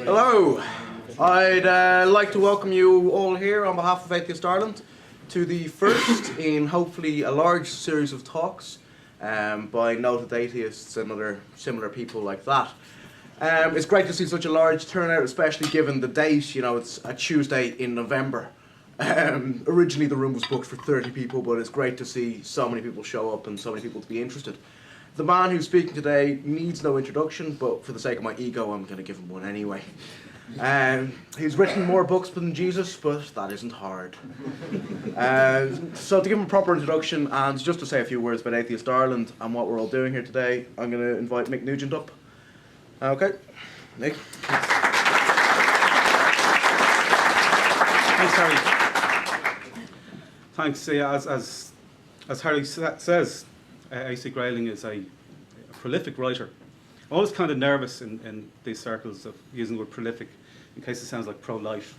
Hello. I'd like to welcome you all here on behalf of Atheist Ireland to the first in hopefully a large series of talks by noted atheists and other similar people like that. It's great to see such a large turnout, especially given the date. You know, it's a Tuesday in November. Originally the room was booked for 30 people, but it's great to see so many people show up and so many people to be interested. The man who's speaking today needs no introduction, but for the sake of my ego, I'm going to give him one anyway. He's written more books than Jesus, but that isn't hard. So to give him a proper introduction and just to say a few words about Atheist Ireland and what we're all doing here today, I'm going to invite Mick Nugent up. Okay, Nick. Thanks, Harry. Thanks. As Harry says, A.C. Grayling is a prolific writer. I'm always kind of nervous in these circles of using the word prolific in case it sounds like pro-life.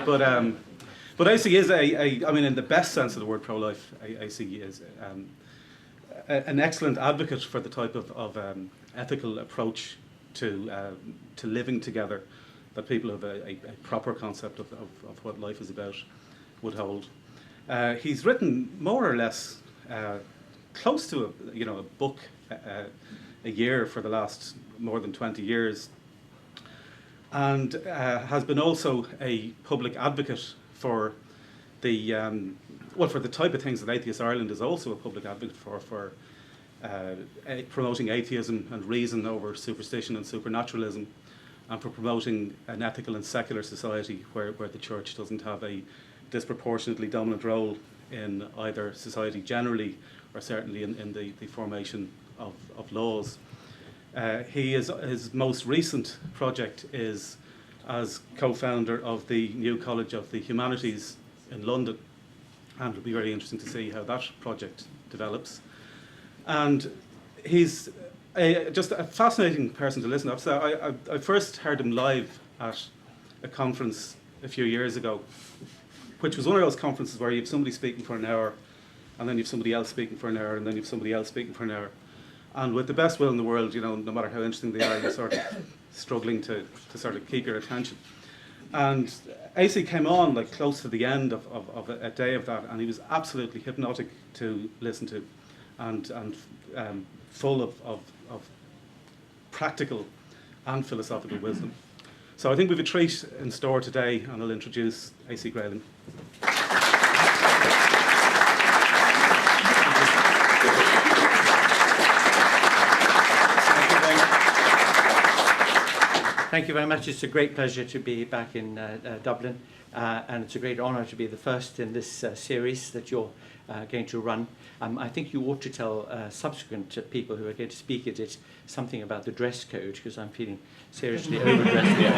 But A.C. is I mean, in the best sense of the word pro-life, A.C. is an excellent advocate for the type of ethical approach to living together that people have a proper concept of what life is about would hold. He's written more or less close to a book a year for the last more than 20 years, and has been also a public advocate for the for the type of things that Atheist Ireland is also a public advocate for promoting atheism and reason over superstition and supernaturalism, and for promoting an ethical and secular society where the church doesn't have a disproportionately dominant role in either society generally or certainly in the formation of laws. His most recent project is as co-founder of the new College of the Humanities in London, and it'll be very interesting to see how that project develops. And he's just a fascinating person to listen to. So I first heard him live at a conference a few years ago, which was one of those conferences where you have somebody speaking for an hour, and then you have somebody else speaking for an hour, and then you have somebody else speaking for an hour. And with the best will in the world, no matter how interesting they are, you're sort of struggling to sort of keep your attention. And AC came on like close to the end of a day of that, and he was absolutely hypnotic to listen to, and full of practical and philosophical wisdom. So I think we have a treat in store today, and I'll introduce A.C. Grayling. Thank you very much. It's a great pleasure to be back in Dublin, and it's a great honour to be the first in this series that you're going to run. I think you ought to tell subsequent people who are going to speak at it something about the dress code, because I'm feeling seriously overdressed here.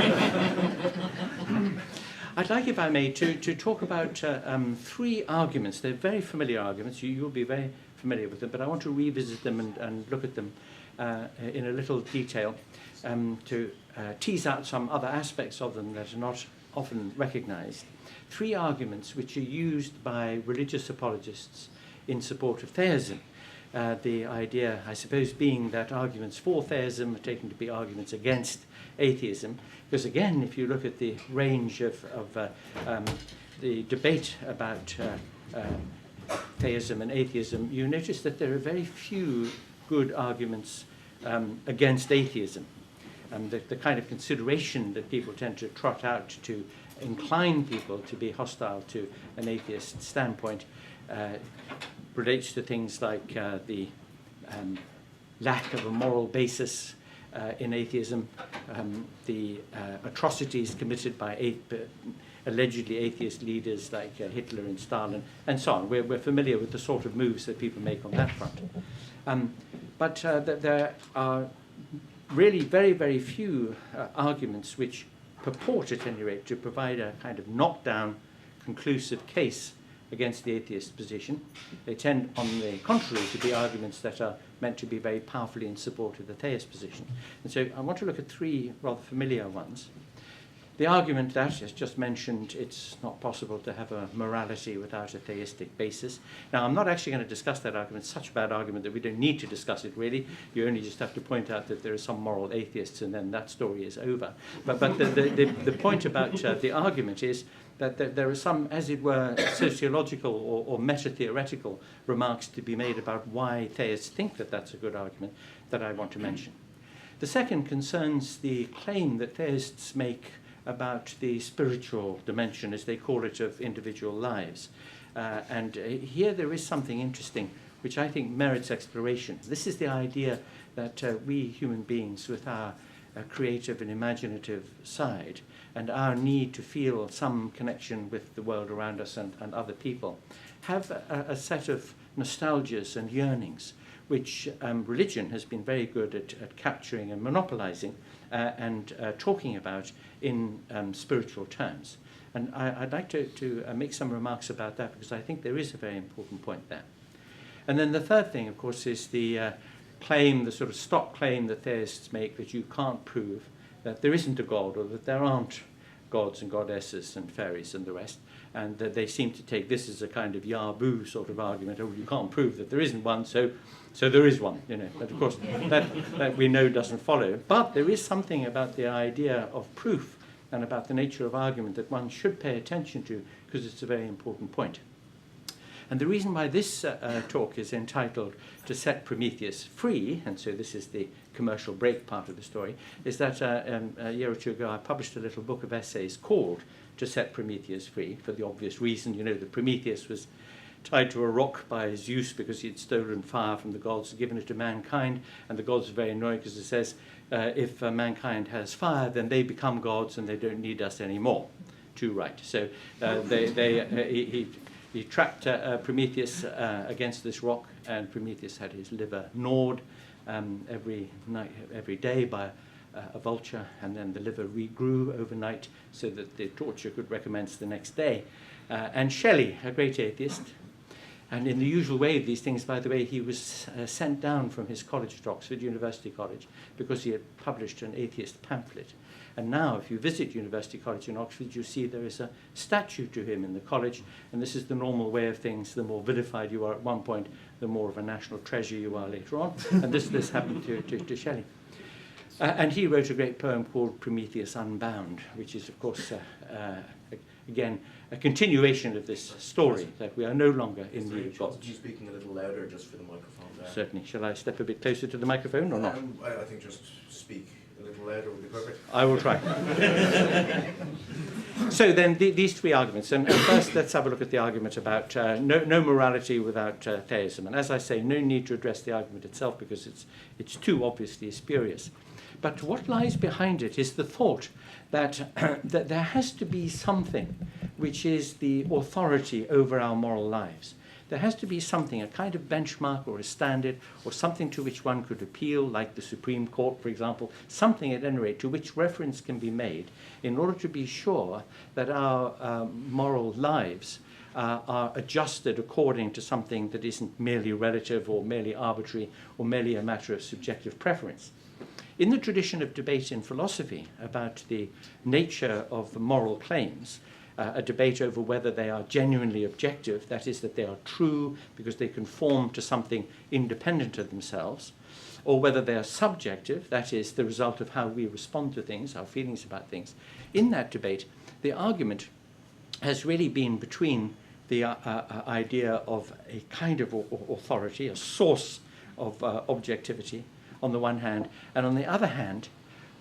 I'd like, if I may, to talk about three arguments. They're very familiar arguments. You'll be very familiar with them, but I want to revisit them and look at them in a little detail to tease out some other aspects of them that are not often recognised. Three arguments which are used by religious apologists in support of theism. The idea, I suppose, being that arguments for theism are taken to be arguments against atheism, because again, if you look at the range of the debate about theism and atheism, you notice that there are very few good arguments against atheism. The kind of consideration that people tend to trot out to incline people to be hostile to an atheist standpoint relates to things like the lack of a moral basis in atheism, the atrocities committed by allegedly atheist leaders like Hitler and Stalin, and so on. We're familiar with the sort of moves that people make on that front. But there are really very, very few arguments which purport, at any rate, to provide a kind of knockdown, conclusive case against the atheist position. They tend, on the contrary, to be arguments that are meant to be very powerfully in support of the theist position. And so I want to look at three rather familiar ones. The argument that, as just mentioned, it's not possible to have a morality without a theistic basis. Now, I'm not actually going to discuss that argument. It's such a bad argument that we don't need to discuss it, really. You only just have to point out that there are some moral atheists, and then that story is over. But the point about the argument is that there are some, as it were, sociological or meta-theoretical remarks to be made about why theists think that that's a good argument that I want to mention. The second concerns the claim that theists make about the spiritual dimension, as they call it, of individual lives. And here there is something interesting which I think merits exploration. This is the idea that we human beings, with our creative and imaginative side, and our need to feel some connection with the world around us and other people, have a set of nostalgias and yearnings, which religion has been very good at capturing and monopolizing and talking about in spiritual terms. And I'd like to make some remarks about that, because I think there is a very important point there. And then the third thing, of course, is the claim, the sort of stock claim that theists make, that you can't prove that there isn't a God, or that there aren't gods and goddesses and fairies and the rest, and that they seem to take this as a kind of yah-boo sort of argument. Oh, you can't prove that there isn't one, so there is one, you know. But of course, that we know doesn't follow. But there is something about the idea of proof and about the nature of argument that one should pay attention to, because it's a very important point. And the reason why this talk is entitled To Set Prometheus Free, and so this is the commercial break part of the story, is that a year or two ago I published a little book of essays called To Set Prometheus Free, for the obvious reason, you know, that Prometheus was tied to a rock by Zeus because he had stolen fire from the gods and given it to mankind, and the gods are very annoyed because it says, if mankind has fire, then they become gods and they don't need us anymore. Too right. So he trapped Prometheus against this rock, and Prometheus had his liver gnawed every day by a vulture, and then the liver regrew overnight so that the torture could recommence the next day. And Shelley, a great atheist, and in the usual way of these things, by the way, he was sent down from his college at Oxford, University College, because he had published an atheist pamphlet. And now, if you visit University College in Oxford, you see there is a statue to him in the college, and this is the normal way of things. The more vilified you are at one point, the more of a national treasure you are later on. And this happened to Shelley. And he wrote a great poem called Prometheus Unbound, which is, of course, again, a continuation of this story, that we are no longer in the gods. You speaking a little louder just for the microphone there? Certainly. Shall I step a bit closer to the microphone or not? I think just speak a little louder would be perfect. I will try. So then these three arguments. And first let's have a look at the argument about no morality without theism. And as I say, no need to address the argument itself because it's too obviously spurious. But what lies behind it is the thought that, that there has to be something which is the authority over our moral lives. There has to be something, a kind of benchmark or a standard, or something to which one could appeal, like the Supreme Court, for example, something at any rate to which reference can be made in order to be sure that our moral lives are adjusted according to something that isn't merely relative or merely arbitrary or merely a matter of subjective preference. In the tradition of debate in philosophy about the nature of moral claims, a debate over whether they are genuinely objective, that is, that they are true because they conform to something independent of themselves, or whether they are subjective, that is, the result of how we respond to things, our feelings about things. In that debate, the argument has really been between the idea of a kind of authority, a source of objectivity, on the one hand, and on the other hand,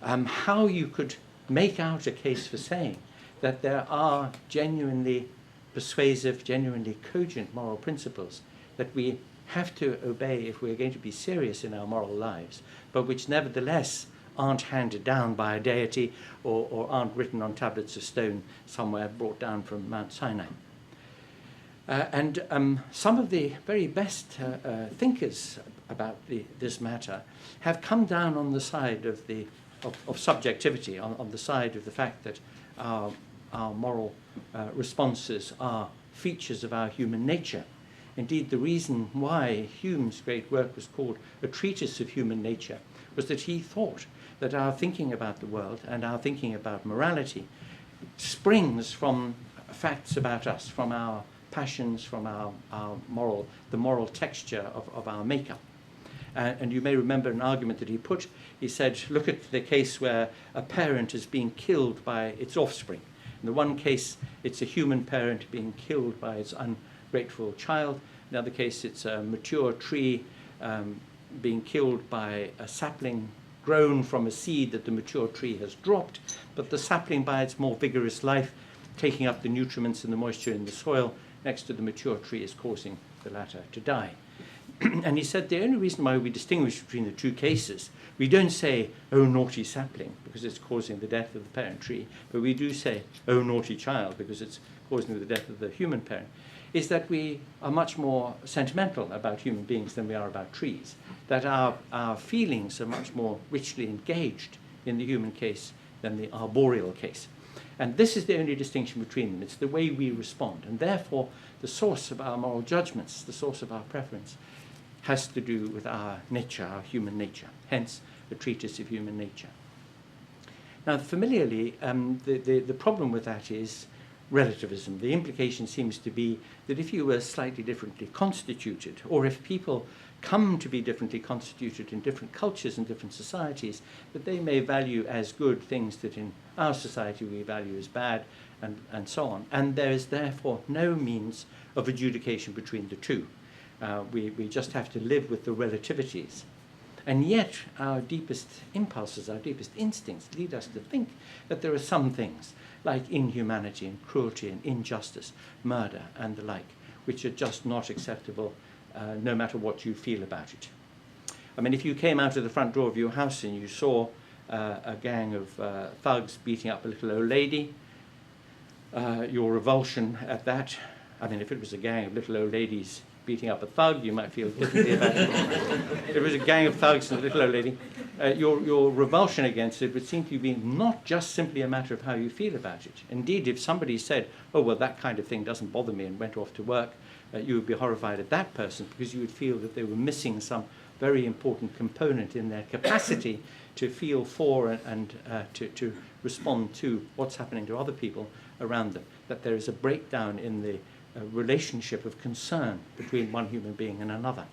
how you could make out a case for saying that there are genuinely persuasive, genuinely cogent moral principles that we have to obey if we're going to be serious in our moral lives, but which nevertheless aren't handed down by a deity or aren't written on tablets of stone somewhere brought down from Mount Sinai. And some of the very best thinkers about this matter have come down on the side of subjectivity, on the side of the fact that our moral responses are features of our human nature. Indeed, the reason why Hume's great work was called A Treatise of Human Nature was that he thought that our thinking about the world and our thinking about morality springs from facts about us, from our passions, from the moral texture of our makeup. And you may remember an argument that he put. He said, look at the case where a parent is being killed by its offspring. In the one case, it's a human parent being killed by its ungrateful child. In the other case, it's a mature tree being killed by a sapling grown from a seed that the mature tree has dropped, but the sapling, by its more vigorous life, taking up the nutriments and the moisture in the soil next to the mature tree, is causing the latter to die. And he said the only reason why we distinguish between the two cases, we don't say, oh, naughty sapling, because it's causing the death of the parent tree, but we do say, oh, naughty child, because it's causing the death of the human parent, is that we are much more sentimental about human beings than we are about trees, that our feelings are much more richly engaged in the human case than the arboreal case. And this is the only distinction between them. It's the way we respond. And therefore, the source of our moral judgments, the source of our preference, has to do with our nature, our human nature. Hence, the Treatise of Human Nature. Now, familiarly, the problem with that is relativism. The implication seems to be that if you were slightly differently constituted, or if people come to be differently constituted in different cultures and different societies, that they may value as good things that in our society we value as bad, and so on. And there is therefore no means of adjudication between the two. We just have to live with the relativities. And yet our deepest impulses, our deepest instincts lead us to think that there are some things, like inhumanity and cruelty and injustice, murder and the like, which are just not acceptable no matter what you feel about it. I mean, if you came out of the front door of your house and you saw a gang of thugs beating up a little old lady, your revulsion at that, I mean, if it was a gang of little old ladies beating up a thug, you might feel differently about it. If it was a gang of thugs and a little old lady, your revulsion against it would seem to be not just simply a matter of how you feel about it. Indeed, if somebody said, oh, well, that kind of thing doesn't bother me, and went off to work, you would be horrified at that person, because you would feel that they were missing some very important component in their capacity to feel for and to respond to what's happening to other people around them, that there is a breakdown in the relationship of concern between one human being and another.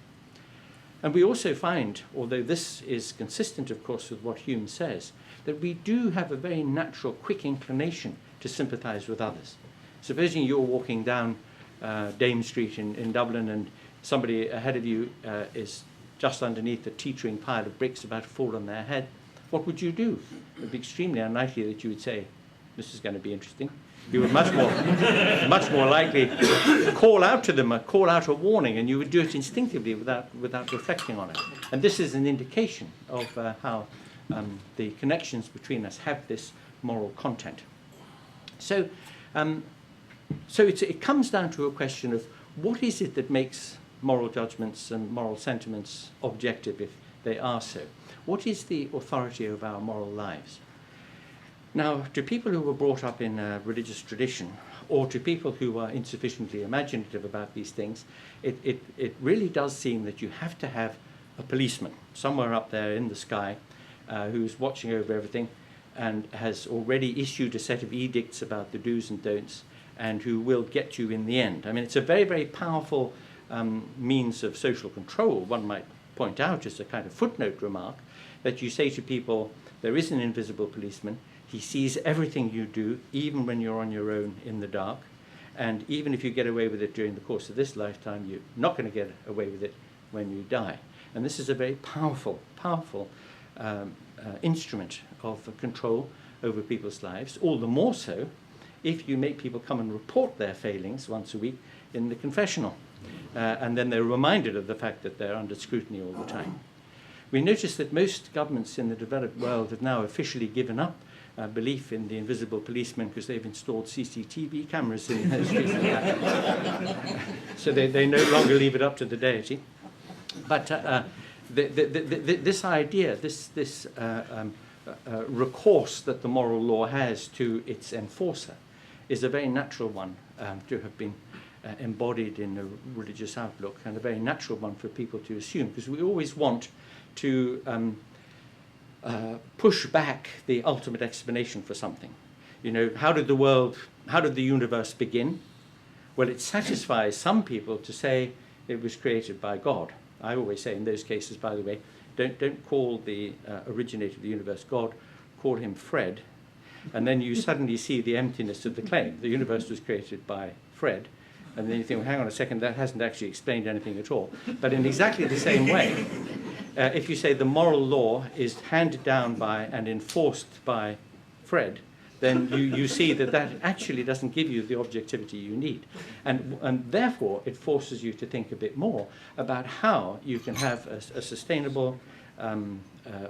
And we also find, although this is consistent, of course, with what Hume says, that we do have a very natural, quick inclination to sympathize with others. Supposing you're walking down Dame Street in Dublin, and somebody ahead of you is just underneath a teetering pile of bricks about to fall on their head, what would you do? It would be extremely unlikely that you would say, this is going to be interesting. You would much more likely call out to them, call out a warning, and you would do it instinctively without reflecting on it. And this is an indication of how the connections between us have this moral content. So it comes down to a question of what is it that makes moral judgments and moral sentiments objective, if they are so? What is the authority of our moral lives? Now, to people who were brought up in a religious tradition, or to people who are insufficiently imaginative about these things, it really does seem that you have to have a policeman somewhere up there in the sky who's watching over everything and has already issued a set of edicts about the do's and don'ts, and who will get you in the end. I mean, it's a very, very powerful means of social control. One might point out, as a kind of footnote remark, that you say to people, there is an invisible policeman. He sees everything you do, even when you're on your own in the dark. And even if you get away with it during the course of this lifetime, you're not going to get away with it when you die. And this is a very powerful, powerful instrument of control over people's lives, all the more so if you make people come and report their failings once a week in the confessional. And then they're reminded of the fact that they're under scrutiny all the time. We notice that most governments in the developed world have now officially given up belief in the invisible policeman, because they've installed CCTV cameras in the streets like that. So they no longer leave it up to the deity. But this idea, this recourse that the moral law has to its enforcer is a very natural one to have been embodied in a religious outlook, and a very natural one for people to assume, because we always want to push back the ultimate explanation for something. You know, how did the universe begin? Well, it satisfies some people to say it was created by God. I always say in those cases, by the way, don't call the originator of the universe God, call him Fred, and then you suddenly see the emptiness of the claim. The universe was created by Fred, and then you think, well, hang on a second, that hasn't actually explained anything at all. But in exactly the same way, if you say the moral law is handed down by and enforced by Fred, then you see that actually doesn't give you the objectivity you need. And therefore, it forces you to think a bit more about how you can have a sustainable,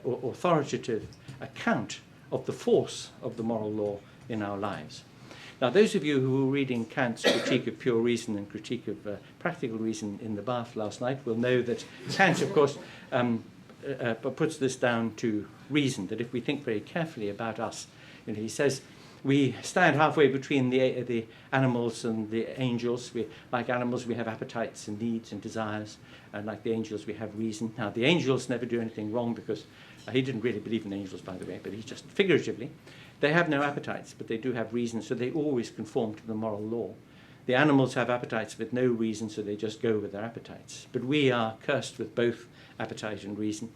authoritative account of the force of the moral law in our lives. Now, those of you who were reading Kant's Critique of Pure Reason and Critique of Practical Reason in the bath last night will know that Kant, of course, puts this down to reason, that if we think very carefully about us, you know, he says, we stand halfway between the animals and the angels. Like animals, we have appetites and needs and desires, and like the angels, we have reason. Now, the angels never do anything wrong because he didn't really believe in angels, by the way, but he just figuratively. They have no appetites, but they do have reason, so they always conform to the moral law. The animals have appetites with no reason, so they just go with their appetites. But we are cursed with both appetite and reason.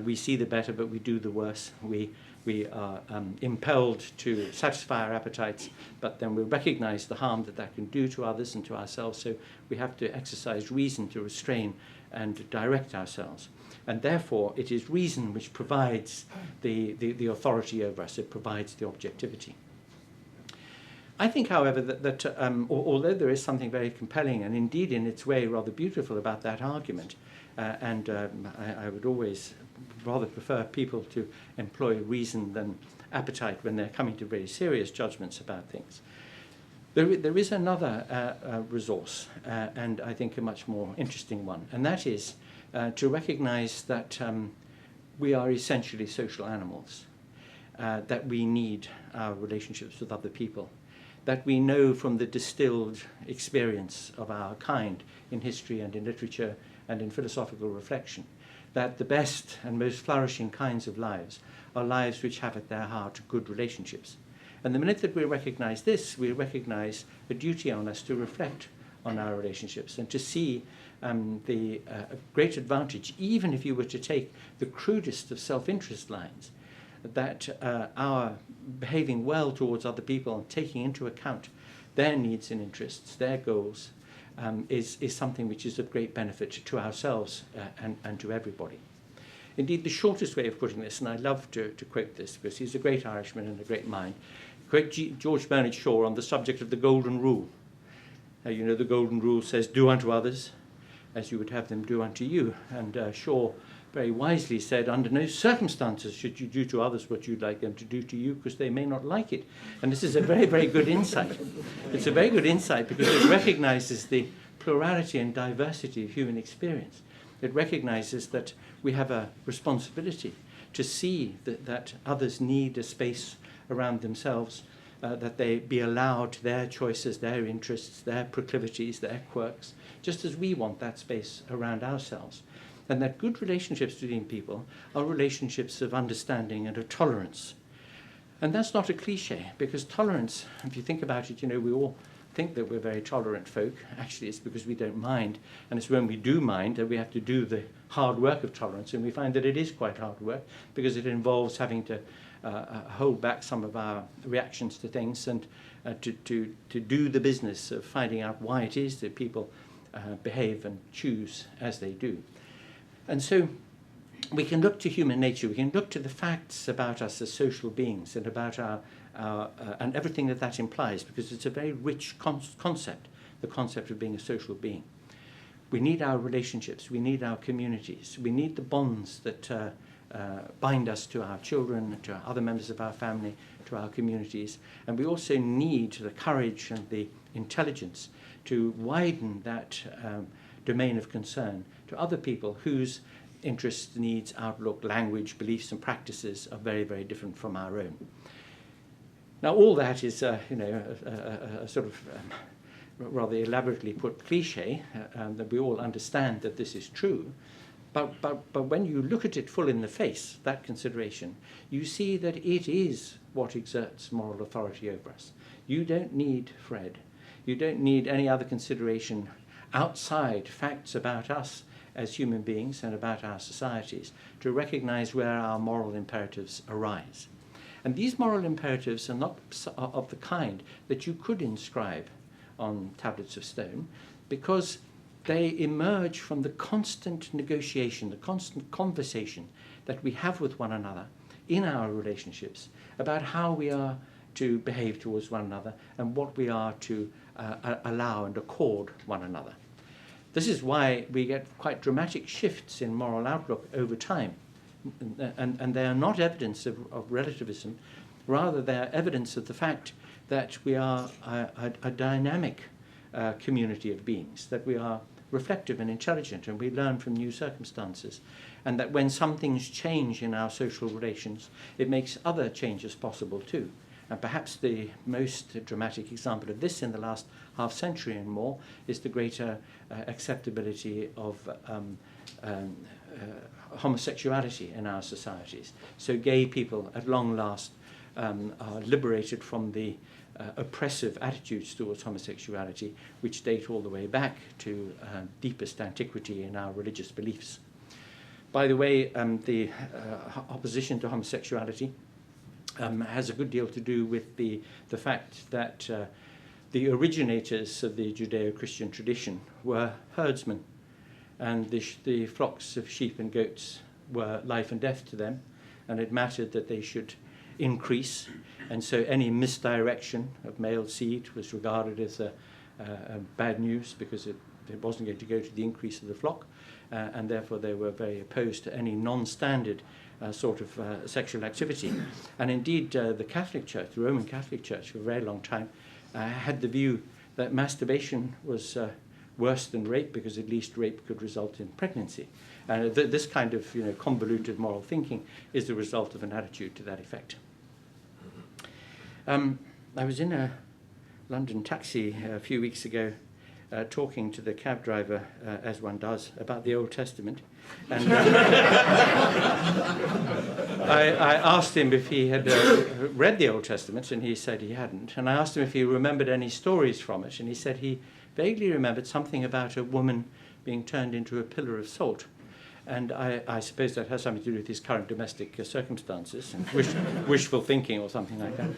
We see the better, but we do the worse. We are impelled to satisfy our appetites, but then we recognize the harm that can do to others and to ourselves, so we have to exercise reason to restrain and direct ourselves. And therefore, it is reason which provides the authority over us. It provides the objectivity. I think, however, that although there is something very compelling and indeed in its way rather beautiful about that argument, I would always rather prefer people to employ reason than appetite when they're coming to very serious judgments about things. There is another resource, and I think a much more interesting one, and that is to recognize that we are essentially social animals, that we need our relationships with other people, that we know from the distilled experience of our kind in history and in literature and in philosophical reflection, that the best and most flourishing kinds of lives are lives which have at their heart good relationships. And the minute that we recognize this, we recognize a duty on us to reflect on our relationships and to see the great advantage, even if you were to take the crudest of self-interest lines, that our behaving well towards other people and taking into account their needs and interests, their goals, is something which is of great benefit to ourselves and to everybody. Indeed, the shortest way of putting this, and I love to quote this because he's a great Irishman and a great mind, quote George Bernard Shaw on the subject of the Golden Rule. You know, the Golden Rule says, do unto others as you would have them do unto you. And Shaw very wisely said, under no circumstances should you do to others what you'd like them to do to you, because they may not like it. And this is a very, very good insight. It's a very good insight because it recognizes the plurality and diversity of human experience. It recognizes that we have a responsibility to see that others need a space around themselves, that they be allowed their choices, their interests, their proclivities, their quirks, just as we want that space around ourselves. And that good relationships between people are relationships of understanding and of tolerance. And that's not a cliche, because tolerance, if you think about it, you know, we all think that we're very tolerant folk. Actually, it's because we don't mind. And it's when we do mind that we have to do the hard work of tolerance. And we find that it is quite hard work, because it involves having to hold back some of our reactions to things and to do the business of finding out why it is that people behave and choose as they do. And so we can look to human nature, we can look to the facts about us as social beings and about our and everything that implies, because it's a very rich concept, the concept of being a social being. We need our relationships, we need our communities, we need the bonds that bind us to our children, to our other members of our family, to our communities, and we also need the courage and the intelligence to widen that domain of concern to other people whose interests, needs, outlook, language, beliefs and practices are very, very different from our own. Now, all that is, a sort of rather elaborately put cliche, that we all understand that this is true, But when you look at it full in the face, that consideration, you see that it is what exerts moral authority over us. You don't need Fred. You don't need any other consideration outside facts about us as human beings and about our societies to recognize where our moral imperatives arise. And these moral imperatives are not of the kind that you could inscribe on tablets of stone, because they emerge from the constant negotiation, the constant conversation that we have with one another in our relationships about how we are to behave towards one another and what we are to allow and accord one another. This is why we get quite dramatic shifts in moral outlook over time. And they are not evidence of relativism, rather they are evidence of the fact that we are a dynamic community of beings, that we are reflective and intelligent, and we learn from new circumstances, and that when some things change in our social relations, it makes other changes possible too. And perhaps the most dramatic example of this in the last half century and more is the greater acceptability of homosexuality in our societies. So gay people at long last are liberated from the oppressive attitudes towards homosexuality, which date all the way back to deepest antiquity in our religious beliefs. By the way, the opposition to homosexuality has a good deal to do with the fact that the originators of the Judeo-Christian tradition were herdsmen, and the flocks of sheep and goats were life and death to them, and it mattered that they should increase, and so any misdirection of male seed was regarded as a bad news, because it wasn't going to go to the increase of the flock, and therefore they were very opposed to any non-standard sort of sexual activity. And indeed the Catholic Church, the Roman Catholic Church, for a very long time had the view that masturbation was worse than rape, because at least rape could result in pregnancy. And this kind of convoluted moral thinking is the result of an attitude to that effect. I was in a London taxi a few weeks ago talking to the cab driver, as one does, about the Old Testament. And I asked him if he had read the Old Testament, and he said he hadn't. And I asked him if he remembered any stories from it, and he said he vaguely remembered something about a woman being turned into a pillar of salt. And I suppose that has something to do with his current domestic circumstances and wishful thinking or something like that.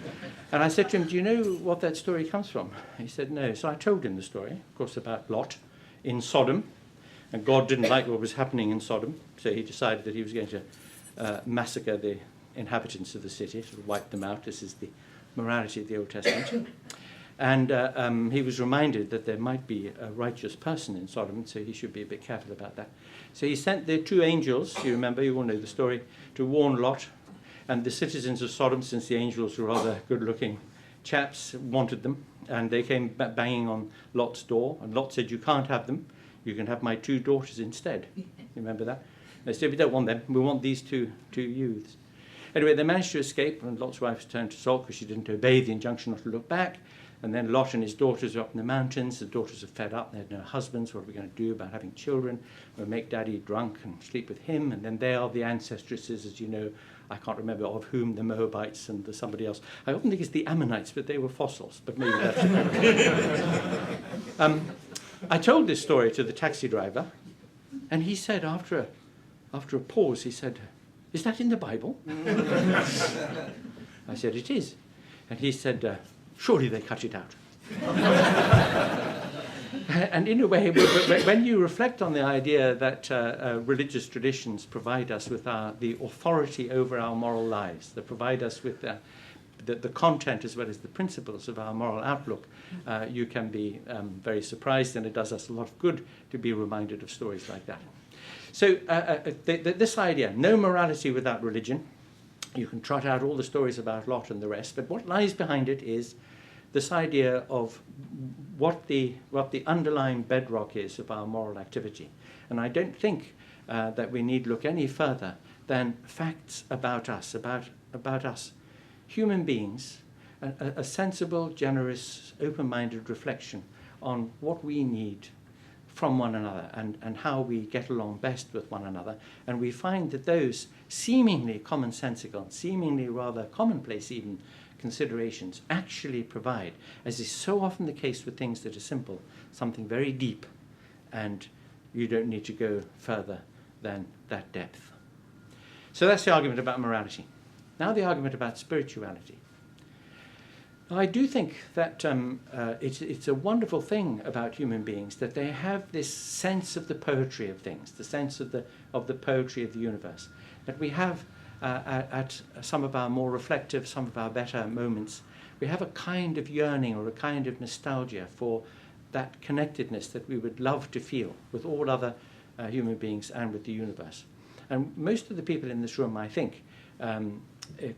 And I said to him, do you know what that story comes from? He said, no. So I told him the story, of course, about Lot in Sodom. And God didn't like what was happening in Sodom, so he decided that he was going to massacre the inhabitants of the city, sort of wipe them out. This is the morality of the Old Testament. And he was reminded that there might be a righteous person in Sodom, so he should be a bit careful about that. So he sent the two angels, you remember, you all know the story, to warn Lot. And the citizens of Sodom, since the angels were rather good-looking chaps, wanted them. And they came banging on Lot's door. And Lot said, you can't have them. You can have my two daughters instead. You remember that? They said, we don't want them. We want these two youths. Anyway, they managed to escape, and Lot's wife turned to salt because she didn't obey the injunction not to look back. And then Lot and his daughters are up in the mountains. The daughters are fed up. They had no husbands. What are we going to do about having children? We'll make daddy drunk and sleep with him. And then they are the ancestresses, as you know. I can't remember of whom, the Moabites and the somebody else. I often think it's the Ammonites, but they were fossils. But maybe that's it. I told this story to the taxi driver, and he said, after a pause, he said, is that in the Bible? I said, it is. And he said, surely they cut it out. And in a way, when you reflect on the idea that religious traditions provide us with the authority over our moral lives, that provide us with the content as well as the principles of our moral outlook, you can be very surprised, and it does us a lot of good to be reminded of stories like that. So this idea, no morality without religion, you can trot out all the stories about Lot and the rest, but what lies behind it is this idea of what the underlying bedrock is of our moral activity. And I don't think that we need look any further than facts about us, about us, human beings, a sensible, generous, open-minded reflection on what we need from one another and how we get along best with one another. And we find that those seemingly commonsensical, seemingly rather commonplace even, considerations actually provide, as is so often the case with things that are simple, something very deep, and you don't need to go further than that depth. So that's the argument about morality. Now the argument about spirituality. Now, I do think that it's a wonderful thing about human beings that they have this sense of the poetry of things, the sense of the poetry of the universe, that we have at some of our more reflective, some of our better moments, we have a kind of yearning or a kind of nostalgia for that connectedness that we would love to feel with all other human beings and with the universe. And most of the people in this room, I think,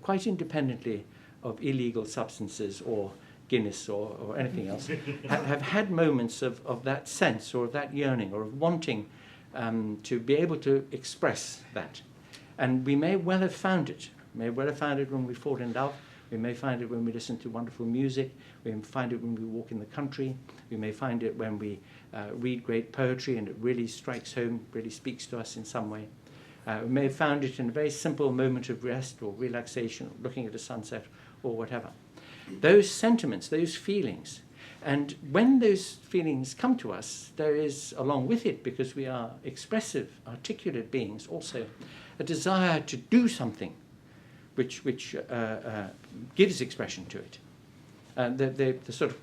quite independently of illegal substances or Guinness or anything else, have had moments of that sense or of that yearning or of wanting to be able to express that. And we may well have found it. We may well have found it when we fall in love. We may find it when we listen to wonderful music. We may find it when we walk in the country. We may find it when we read great poetry and it really strikes home, really speaks to us in some way. We may have found it in a very simple moment of rest or relaxation, or looking at a sunset or whatever. Those sentiments, those feelings, and when those feelings come to us, there is, along with it, because we are expressive, articulate beings, also a desire to do something which gives expression to it. The sort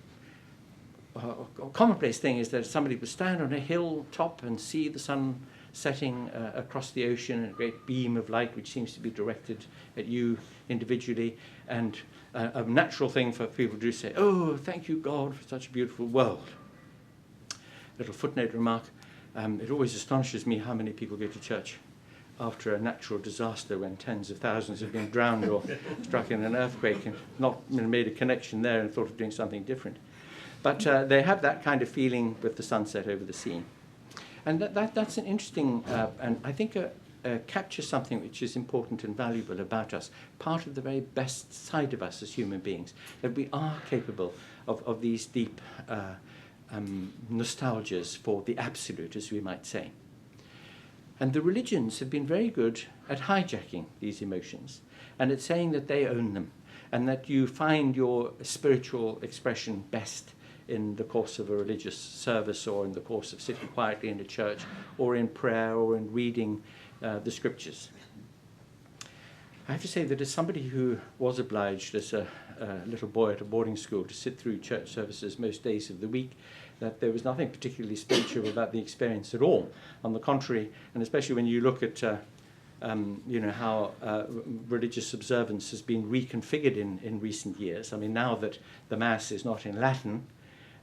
of commonplace thing is that somebody would stand on a hilltop and see the sun setting across the ocean, a great beam of light which seems to be directed at you individually, and a natural thing for people to say, "Oh, thank you, God, for such a beautiful world." Little footnote remark, it always astonishes me how many people go to church after a natural disaster when tens of thousands have been drowned or struck in an earthquake and not made a connection there and thought of doing something different. But they have that kind of feeling with the sunset over the sea. And that's an interesting, and I think captures something which is important and valuable about us, part of the very best side of us as human beings, that we are capable of these deep nostalgias for the absolute, as we might say. And the religions have been very good at hijacking these emotions and at saying that they own them and that you find your spiritual expression best in the course of a religious service or in the course of sitting quietly in a church or in prayer or in reading the scriptures. I have to say that as somebody who was obliged as a little boy at a boarding school to sit through church services most days of the week, that there was nothing particularly spiritual about the experience at all. On the contrary, and especially when you look at how religious observance has been reconfigured in recent years. I mean, now that the Mass is not in Latin,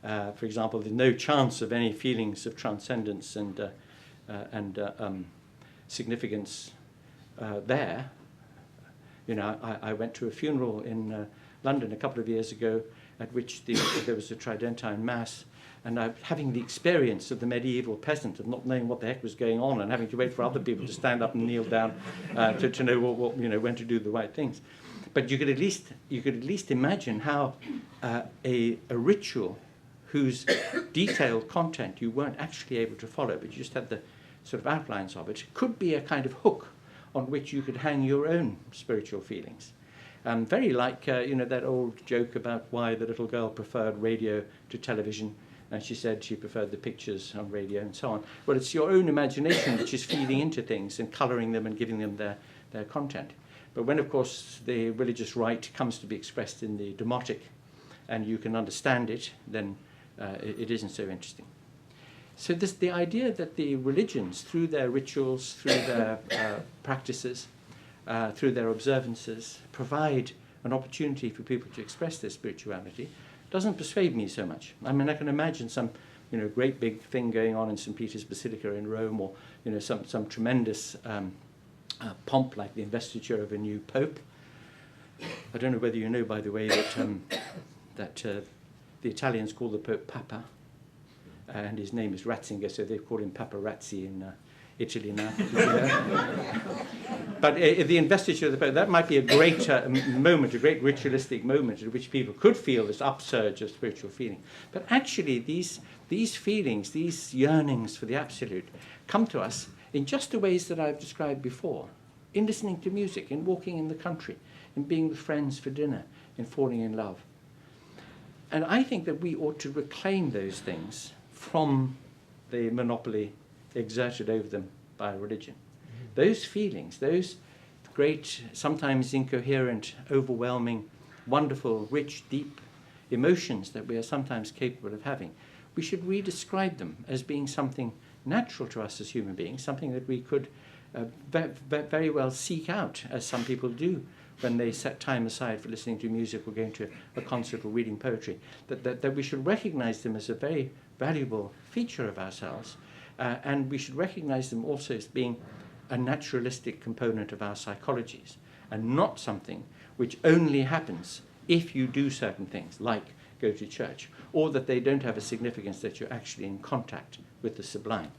for example, there's no chance of any feelings of transcendence and significance there. You know, I went to a funeral in London a couple of years ago at which there was a Tridentine Mass, and having the experience of the medieval peasant of not knowing what the heck was going on and having to wait for other people to stand up and kneel down to know what when to do the right things. But you could at least imagine how a ritual whose detailed content you weren't actually able to follow, but you just had the sort of outlines of it, could be a kind of hook on which you could hang your own spiritual feelings. Very like, that old joke about why the little girl preferred radio to television, and she said she preferred the pictures on radio and so on. Well, it's your own imagination which is feeding into things and colouring them and giving them their content. But when, of course, the religious rite comes to be expressed in the demotic and you can understand it, then it isn't so interesting. So the idea that the religions, through their rituals, through their practices, through their observances, provide an opportunity for people to express their spirituality, doesn't persuade me so much. I mean, I can imagine some, great big thing going on in St. Peter's Basilica in Rome, or some tremendous pomp like the investiture of a new pope. I don't know whether you know, by the way, that the Italians call the Pope Papa, and his name is Ratzinger, so they call him Paparazzi Italy now. But the investiture of the Pope, that might be a great moment, a great ritualistic moment in which people could feel this upsurge of spiritual feeling. But actually, these feelings, these yearnings for the absolute, come to us in just the ways that I've described before. In listening to music, in walking in the country, in being with friends for dinner, in falling in love. And I think that we ought to reclaim those things from the monopoly exerted over them by religion. Those feelings, those great, sometimes incoherent, overwhelming, wonderful, rich, deep emotions that we are sometimes capable of having, we should redescribe them as being something natural to us as human beings, something that we could very well seek out, as some people do when they set time aside for listening to music or going to a concert or reading poetry, that we should recognize them as a very valuable feature of ourselves, and we should recognize them also as being a naturalistic component of our psychologies, and not something which only happens if you do certain things, like go to church, or that they don't have a significance that you're actually in contact with the sublime.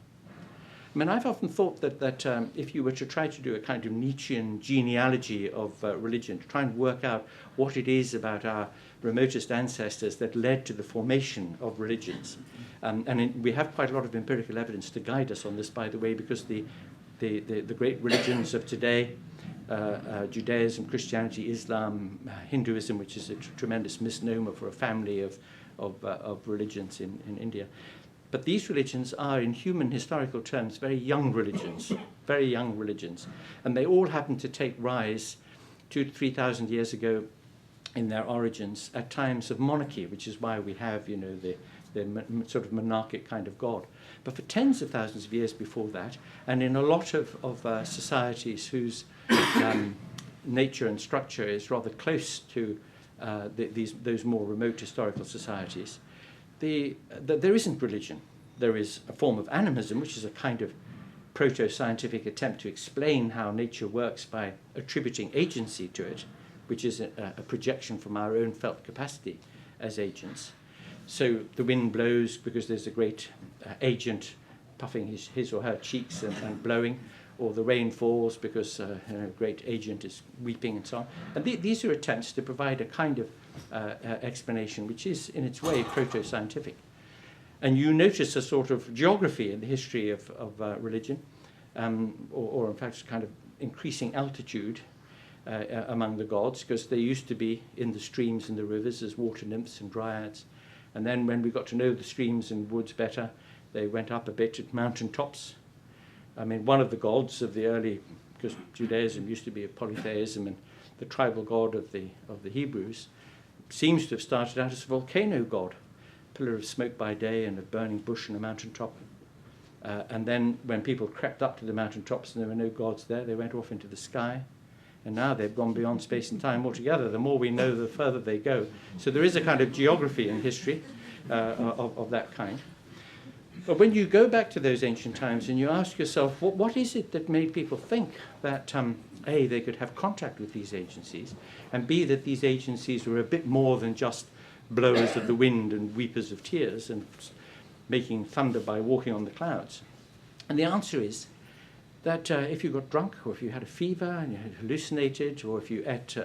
I mean, I've often thought that if you were to try to do a kind of Nietzschean genealogy of religion, to try and work out what it is about our remotest ancestors that led to the formation of religions, we have quite a lot of empirical evidence to guide us on this, by the way, because the great religions of today, Judaism, Christianity, Islam, Hinduism, which is a tremendous misnomer for a family of religions in India. But these religions are, in human historical terms, very young religions, and they all happen to take rise 2,000 to 3,000 years ago in their origins at times of monarchy, which is why we have, the sort of monarchic kind of God. But for tens of thousands of years before that, and in a lot of societies whose nature and structure is rather close to those more remote historical societies, there isn't religion. There is a form of animism, which is a kind of proto-scientific attempt to explain how nature works by attributing agency to it, which is a projection from our own felt capacity as agents. So the wind blows because there's a great agent puffing his or her cheeks and blowing, or the rain falls because a great agent is weeping and so on. And these are attempts to provide a kind of explanation which is in its way proto-scientific. And you notice a sort of geography in the history of religion, or in fact a kind of increasing altitude among the gods, because they used to be in the streams and the rivers as water nymphs and dryads. And then when we got to know the streams and woods better, they went up a bit at mountain tops. I mean, one of the gods of the early, because Judaism used to be a polytheism, and the tribal god of the Hebrews seems to have started out as a volcano god, pillar of smoke by day and a burning bush on a mountain top. And then when people crept up to the mountain tops and there were no gods there, they went off into the sky. And now they've gone beyond space and time altogether. The more we know, the further they go. So there is a kind of geography in history of that kind. But when you go back to those ancient times and you ask yourself, what is it that made people think that, A, they could have contact with these agencies, and B, that these agencies were a bit more than just blowers of the wind and weepers of tears and making thunder by walking on the clouds? And the answer is that if you got drunk, or if you had a fever and you had hallucinated, or if you ate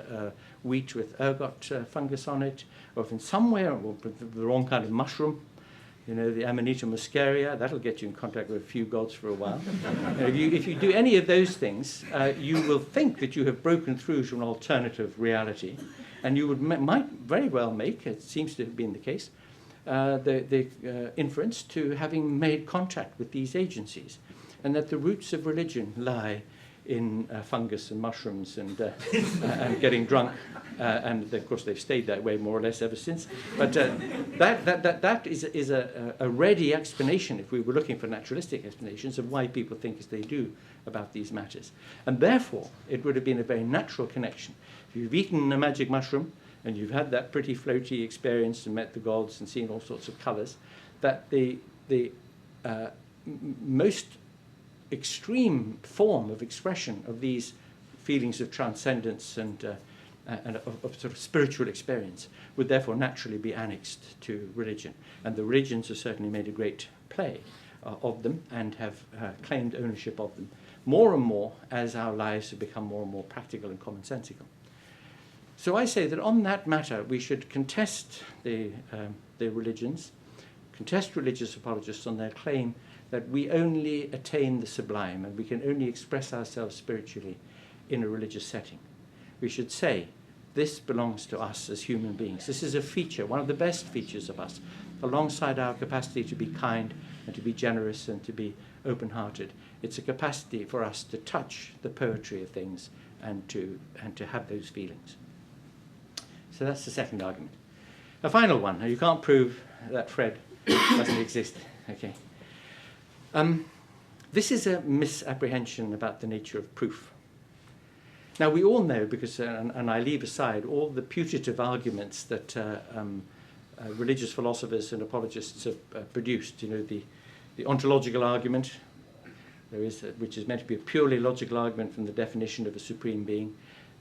wheat with ergot fungus on it, or if in some way, or the wrong kind of mushroom, the Amanita muscaria, that'll get you in contact with a few gods for a while. If you do any of those things, you will think that you have broken through to an alternative reality, and you might very well make, it seems to have been the case, the inference to having made contact with these agencies, and that the roots of religion lie in fungus and mushrooms and getting drunk, and of course they've stayed that way more or less ever since. But that is a ready explanation, if we were looking for naturalistic explanations, of why people think as they do about these matters. And therefore, it would have been a very natural connection. If you've eaten a magic mushroom and you've had that pretty floaty experience and met the gods and seen all sorts of colours, that the most extreme form of expression of these feelings of transcendence and of sort of spiritual experience would therefore naturally be annexed to religion. And the religions have certainly made a great play of them and have claimed ownership of them more and more as our lives have become more and more practical and commonsensical. So I say that on that matter we should contest the religions, contest religious apologists on their claim that we only attain the sublime and we can only express ourselves spiritually in a religious setting. We should say, this belongs to us as human beings. This is a feature, one of the best features of us, alongside our capacity to be kind and to be generous and to be open-hearted. It's a capacity for us to touch the poetry of things and to have those feelings. So that's the second argument. A final one. Now, you can't prove that Fred doesn't exist. Okay. This is a misapprehension about the nature of proof. Now, we all know, because, and I leave aside all the putative arguments that religious philosophers and apologists have produced. You know, the ontological argument, which is meant to be a purely logical argument from the definition of a supreme being.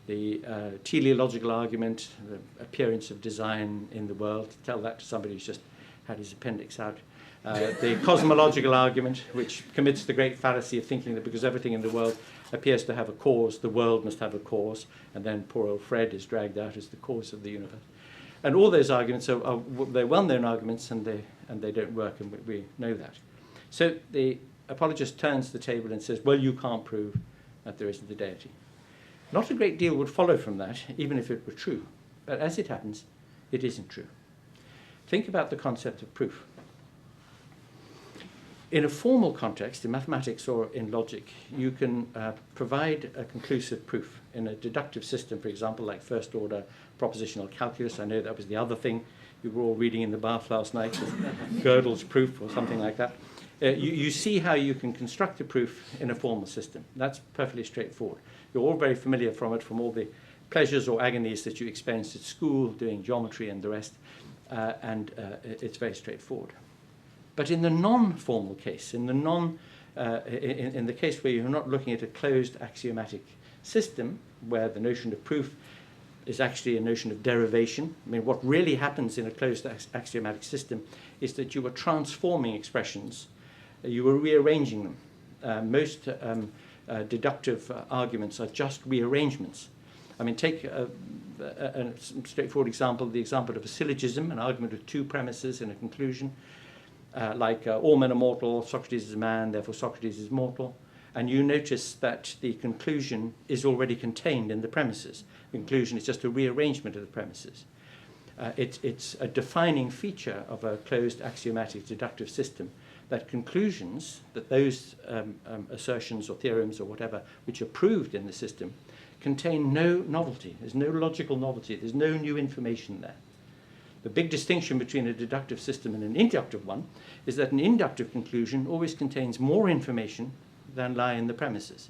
The teleological argument, the appearance of design in the world. Tell that to somebody who's just had his appendix out. The cosmological argument, which commits the great fallacy of thinking that because everything in the world appears to have a cause, the world must have a cause, and then poor old Fred is dragged out as the cause of the universe. And all those arguments they're well-known arguments, and they don't work, and we know that. So the apologist turns the table and says, well, you can't prove that there isn't a deity. Not a great deal would follow from that, even if it were true. But as it happens, it isn't true. Think about the concept of proof. In a formal context, in mathematics or in logic, you can provide a conclusive proof. In a deductive system, for example, like first-order propositional calculus, I know that was the other thing you were all reading in the bath last night, Gödel's proof or something like that. You see how you can construct a proof in a formal system. That's perfectly straightforward. You're all very familiar from all the pleasures or agonies that you experienced at school, doing geometry and the rest, and it's very straightforward. But in the non-formal case, in the case where you're not looking at a closed axiomatic system, where the notion of proof is actually a notion of derivation. I mean, what really happens in a closed axiomatic system is that you are transforming expressions, you are rearranging them. Most deductive arguments are just rearrangements. I mean, take a straightforward example, the example of a syllogism, an argument with two premises and a conclusion. Like all men are mortal, Socrates is a man, therefore Socrates is mortal. And you notice that the conclusion is already contained in the premises. The conclusion is just a rearrangement of the premises. It's a defining feature of a closed axiomatic deductive system that conclusions, that those assertions or theorems or whatever which are proved in the system contain no novelty. There's no logical novelty. There's no new information there. The big distinction between a deductive system and an inductive one is that an inductive conclusion always contains more information than lie in the premises.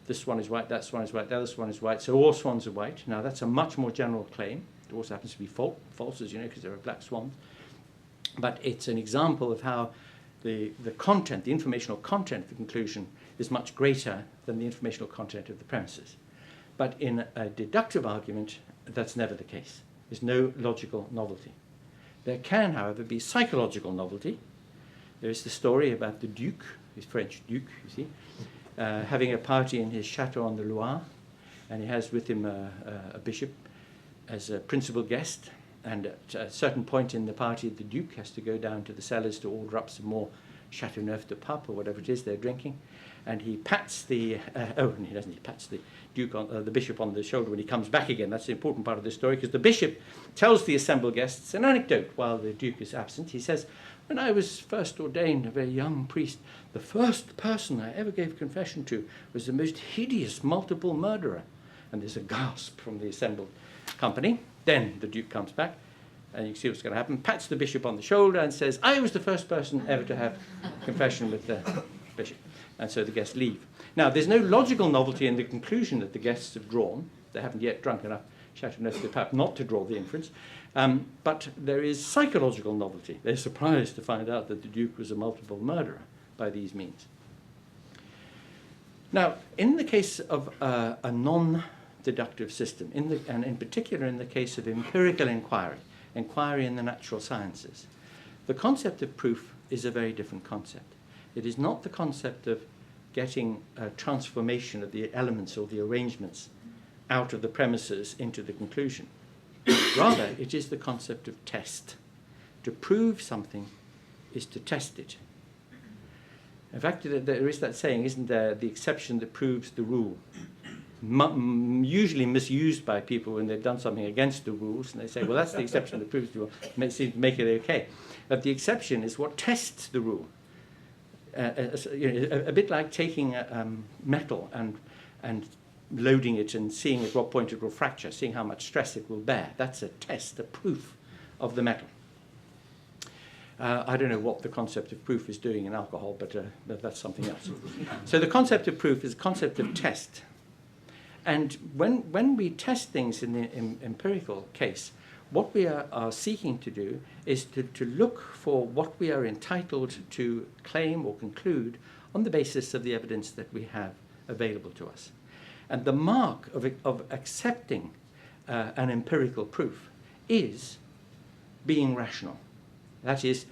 This one is white, that one is white, the other one is white, so all swans are white. Now that's a much more general claim. It also happens to be false, as you know, because there are black swans. But it's an example of how the content, the informational content of the conclusion is much greater than the informational content of the premises. But in a deductive argument, that's never the case. There's no logical novelty. There can, however, be psychological novelty. There is the story about the Duke, his French Duke, you see, having a party in his chateau on the Loire, and he has with him a bishop as a principal guest, and at a certain point in the party, the Duke has to go down to the cellars to order up some more Chateauneuf de Pape, or whatever it is they're drinking, and he pats the, he pats the Duke on, the bishop on the shoulder when he comes back again. That's the important part of the story, because the bishop tells the assembled guests an anecdote while the Duke is absent. He says, when I was first ordained a very young priest, the first person I ever gave confession to was the most hideous multiple murderer. And there's a gasp from the assembled company. Then the Duke comes back, and you can see what's going to happen, pats the bishop on the shoulder and says, I was the first person ever to have confession with the bishop. And so the guests leave. Now, there's no logical novelty in the conclusion that the guests have drawn. They haven't yet drunk enough Chateauneuf de Pape not to draw the inference. But there is psychological novelty. They're surprised to find out that the Duke was a multiple murderer by these means. Now, in the case of a non-deductive system, and in particular in the case of empirical inquiry in the natural sciences, the concept of proof is a very different concept. It is not the concept of getting a transformation of the elements or the arrangements out of the premises into the conclusion. Rather, it is the concept of test. To prove something is to test it. In fact, there is that saying, isn't there, the exception that proves the rule? Usually misused by people when they've done something against the rules, and they say, well, that's the exception that proves the rule, make it okay. But the exception is what tests the rule. A bit like taking metal and loading it and seeing at what point it will fracture, seeing how much stress it will bear. That's a test, a proof of the metal. I don't know what the concept of proof is doing in alcohol, but that's something else. So the concept of proof is a concept of test. And when we test things in the empirical case, what we are seeking to do is to look for what we are entitled to claim or conclude on the basis of the evidence that we have available to us. And the mark of accepting an empirical proof is being rational. That is,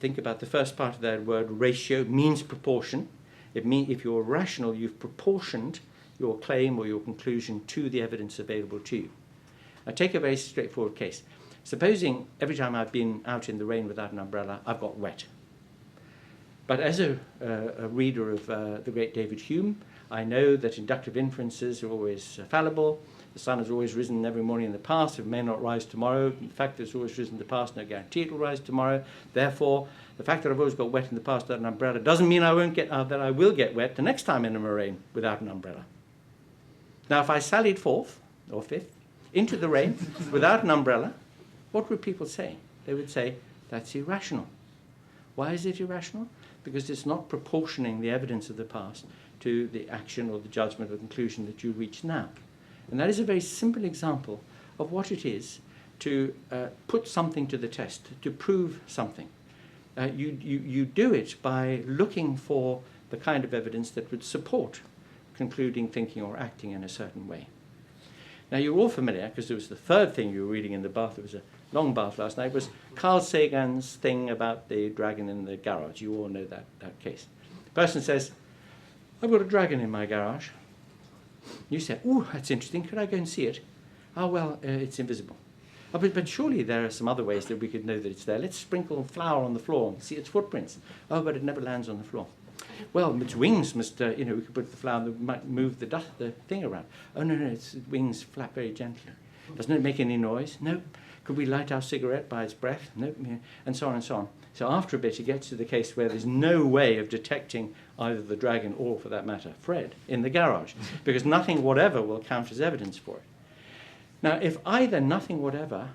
think about the first part of that word, ratio, means proportion. It means if you're rational, you've proportioned your claim or your conclusion to the evidence available to you. Now take a very straightforward case. Supposing every time I've been out in the rain without an umbrella, I've got wet. But as a reader of the great David Hume, I know that inductive inferences are always fallible. The sun has always risen every morning in the past. It may not rise tomorrow. The fact that it's always risen in the past, no guarantee it will rise tomorrow. Therefore, the fact that I've always got wet in the past without an umbrella doesn't mean I won't get that I will get wet the next time in a rain without an umbrella. Now, if I sallied forth, or fifth, into the rain without an umbrella, what would people say? They would say, that's irrational. Why is it irrational? Because it's not proportioning the evidence of the past to the action or the judgment or conclusion that you reach now. And that is a very simple example of what it is to put something to the test, to prove something. You do it by looking for the kind of evidence that would support concluding, thinking, or acting in a certain way. Now, you're all familiar, because it was the third thing you were reading in the bath, it was a long bath last night, was Carl Sagan's thing about the dragon in the garage. You all know that case. The person says, I've got a dragon in my garage. You say, oh, that's interesting, could I go and see it? Oh, well, it's invisible. Oh, but surely there are some other ways that we could know that it's there. Let's sprinkle flour on the floor and see its footprints. Oh, but it never lands on the floor. Well, its wings must, we could put the flower that might move the thing around. Oh, no, its wings flap very gently. Doesn't it make any noise? No. Could we light our cigarette by its breath? No. And so on and so on. So after a bit, it gets to the case where there's no way of detecting either the dragon or, for that matter, Fred in the garage, because nothing whatever will count as evidence for it. Now, if either nothing whatever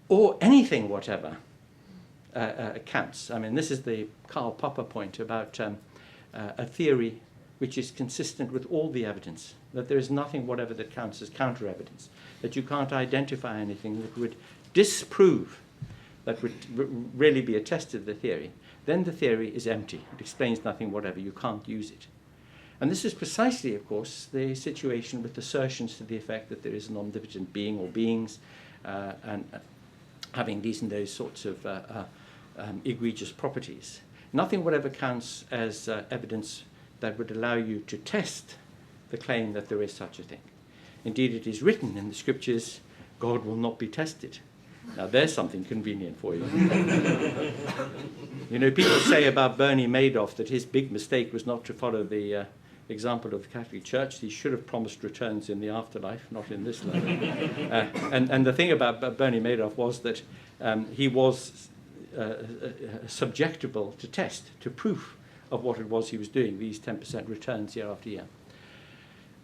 or anything whatever counts, I mean, this is the Karl Popper point about a theory which is consistent with all the evidence, that there is nothing whatever that counts as counter-evidence, that you can't identify anything that would disprove, that would really be a test of the theory, then the theory is empty. It explains nothing whatever. You can't use it. And this is precisely, of course, the situation with assertions to the effect that there is an omnipotent being or beings, and having these and those sorts of egregious properties. Nothing whatever counts as evidence that would allow you to test the claim that there is such a thing. Indeed, it is written in the scriptures, God will not be tested. Now, there's something convenient for you. You know, people say about Bernie Madoff that his big mistake was not to follow the example of the Catholic Church. He should have promised returns in the afterlife, not in this life. And the thing about Bernie Madoff was that he was subjectable to test, to proof of what it was he was doing, these 10% returns year after year.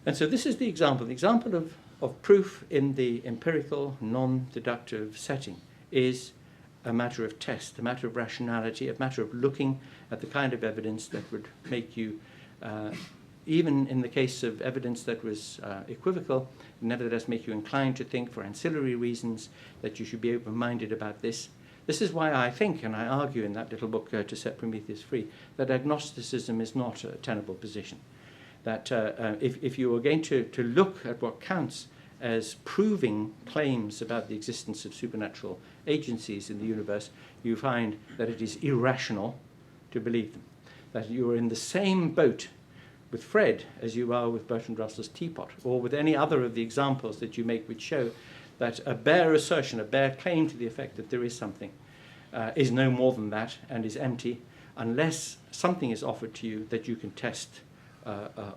And so this is the example of proof in the empirical, non-deductive setting is a matter of test, a matter of rationality, a matter of looking at the kind of evidence that would make you, even in the case of evidence that was equivocal, nevertheless make you inclined to think for ancillary reasons that you should be open-minded about this. This is why I think, and I argue in that little book, To Set Prometheus Free, that agnosticism is not a tenable position. That if you are going to look at what counts as proving claims about the existence of supernatural agencies in the universe, you find that it is irrational to believe them. that you are in the same boat with Fred as you are with Bertrand Russell's teapot, or with any other of the examples that you make which show that a bare assertion, a bare claim to the effect that there is something, is no more than that and is empty, unless something is offered to you that you can test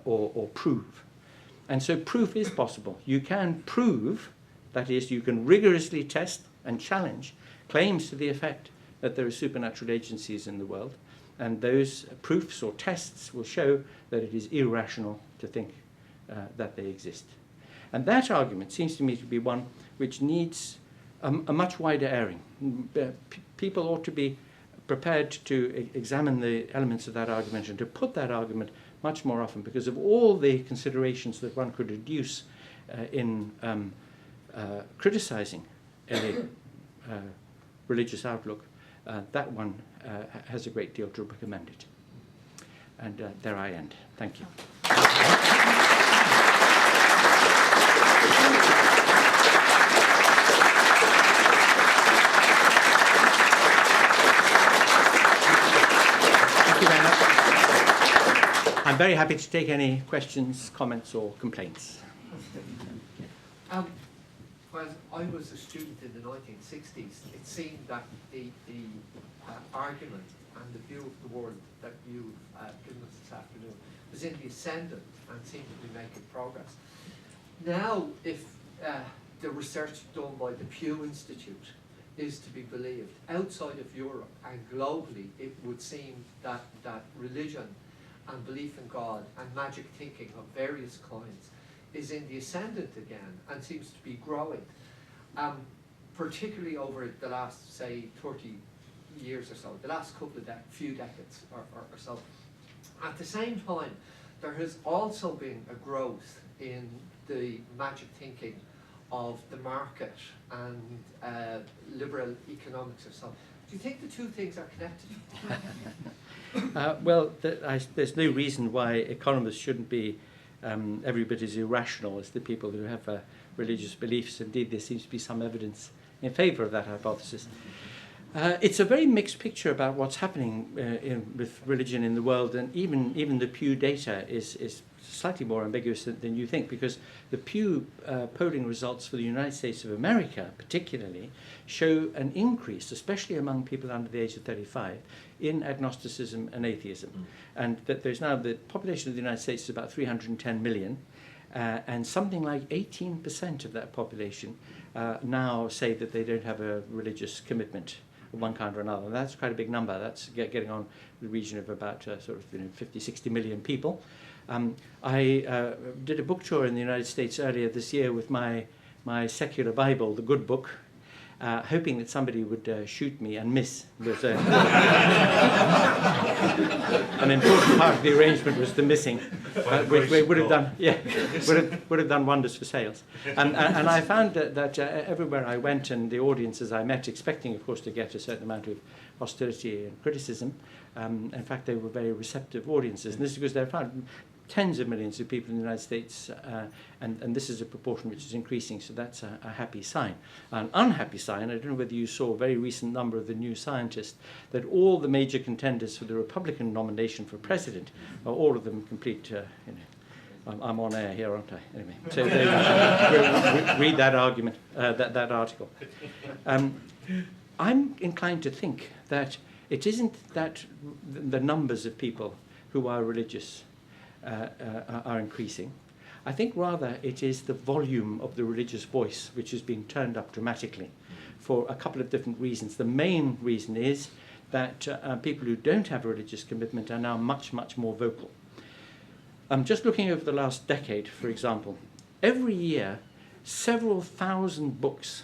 or prove. And so proof is possible. You can prove, that is, you can rigorously test and challenge claims to the effect that there are supernatural agencies in the world, and those proofs or tests will show that it is irrational to think that they exist. And that argument seems to me to be one which needs a much wider airing. People ought to be prepared to examine the elements of that argument and to put that argument much more often, because of all the considerations that one could adduce in criticizing a religious outlook, that one has a great deal to recommend it. And there I end. Thank you. Thank you very much. I'm very happy to take any questions, comments, or complaints. When I was a student in the 1960s, it seemed that the argument and the view of the world that you've given us this afternoon was in the ascendant and seemed to be making progress. Now, if the research done by the Pew Institute is to be believed, outside of Europe and globally, it would seem that religion and belief in God and magic thinking of various kinds is in the ascendant again and seems to be growing, particularly over the last, say, 30 years or so, the last couple of few decades or so. At the same time, there has also been a growth in the magic thinking of the market and liberal economics or so. Do you think the two things are connected? Well, there's no reason why economists shouldn't be every bit as irrational as the people who have religious beliefs. Indeed, there seems to be some evidence in favour of that hypothesis. It's a very mixed picture about what's happening with religion in the world, and even the Pew data is slightly more ambiguous than you think, because the Pew polling results for the United States of America particularly show an increase, especially among people under the age of 35, in agnosticism and atheism. And that there's now, the population of the United States is about 310 million, and something like 18% of that population now say that they don't have a religious commitment of one kind or another. And that's quite a big number. That's getting on the region of about 50, 60 million people. I did a book tour in the United States earlier this year with my secular Bible, the Good Book, hoping that somebody would shoot me and miss. Was, an important part of the arrangement was the missing, which would have done, would have done wonders for sales. And I found that everywhere I went, and the audiences I met, expecting, of course, to get a certain amount of hostility and criticism, in fact, they were very receptive audiences. And this is because they're found tens of millions of people in the United States, and this is a proportion which is increasing, so that's a happy sign. An unhappy sign, I don't know whether you saw a very recent number of the New Scientist, that all the major contenders for the Republican nomination for president are all of them complete, I'm on air here, aren't I? Anyway, so read that argument, that article. I'm inclined to think that it isn't that the numbers of people who are religious are increasing. I think rather it is the volume of the religious voice which is being turned up dramatically for a couple of different reasons. The main reason is that people who don't have a religious commitment are now much, much more vocal. Just looking over the last decade, for example, every year several thousand books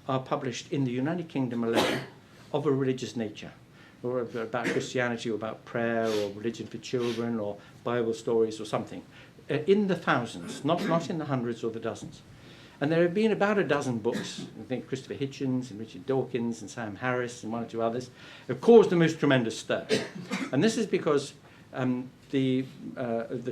are published in the United Kingdom alone of a religious nature, or about Christianity, or about prayer, or religion for children, or Bible stories, or something, in the thousands, not in the hundreds or the dozens. And there have been about a dozen books, I think Christopher Hitchens and Richard Dawkins and Sam Harris and one or two others, have caused the most tremendous stir. And this is because the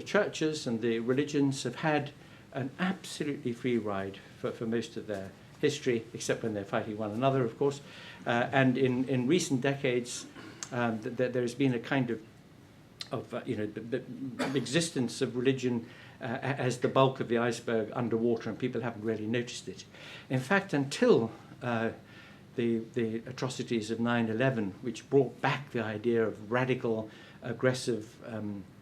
churches and the religions have had an absolutely free ride for most of their history, except when they're fighting one another, of course. And in recent decades, there's been a kind of the existence of religion as the bulk of the iceberg underwater, and people haven't really noticed it. In fact, until the atrocities of 9/11, which brought back the idea of radical, aggressive,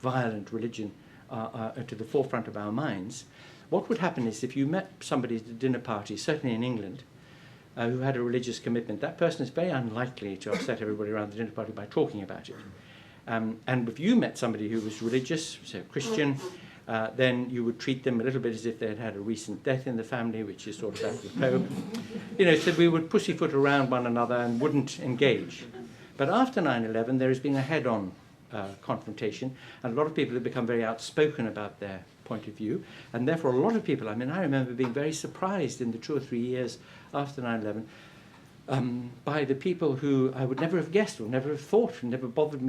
violent religion to the forefront of our minds, what would happen is if you met somebody at a dinner party, certainly in England, who had a religious commitment, that person is very unlikely to upset everybody around the dinner party by talking about it. And if you met somebody who was religious, say a Christian, then you would treat them a little bit as if they had had a recent death in the family, which is sort of apropos. So we would pussyfoot around one another and wouldn't engage. But after 9/11, there has been a head-on confrontation, and a lot of people have become very outspoken about their point of view, and therefore a lot of people, I remember being very surprised in the 2 or 3 years after 9/11 by the people who I would never have guessed or never have thought and never bothered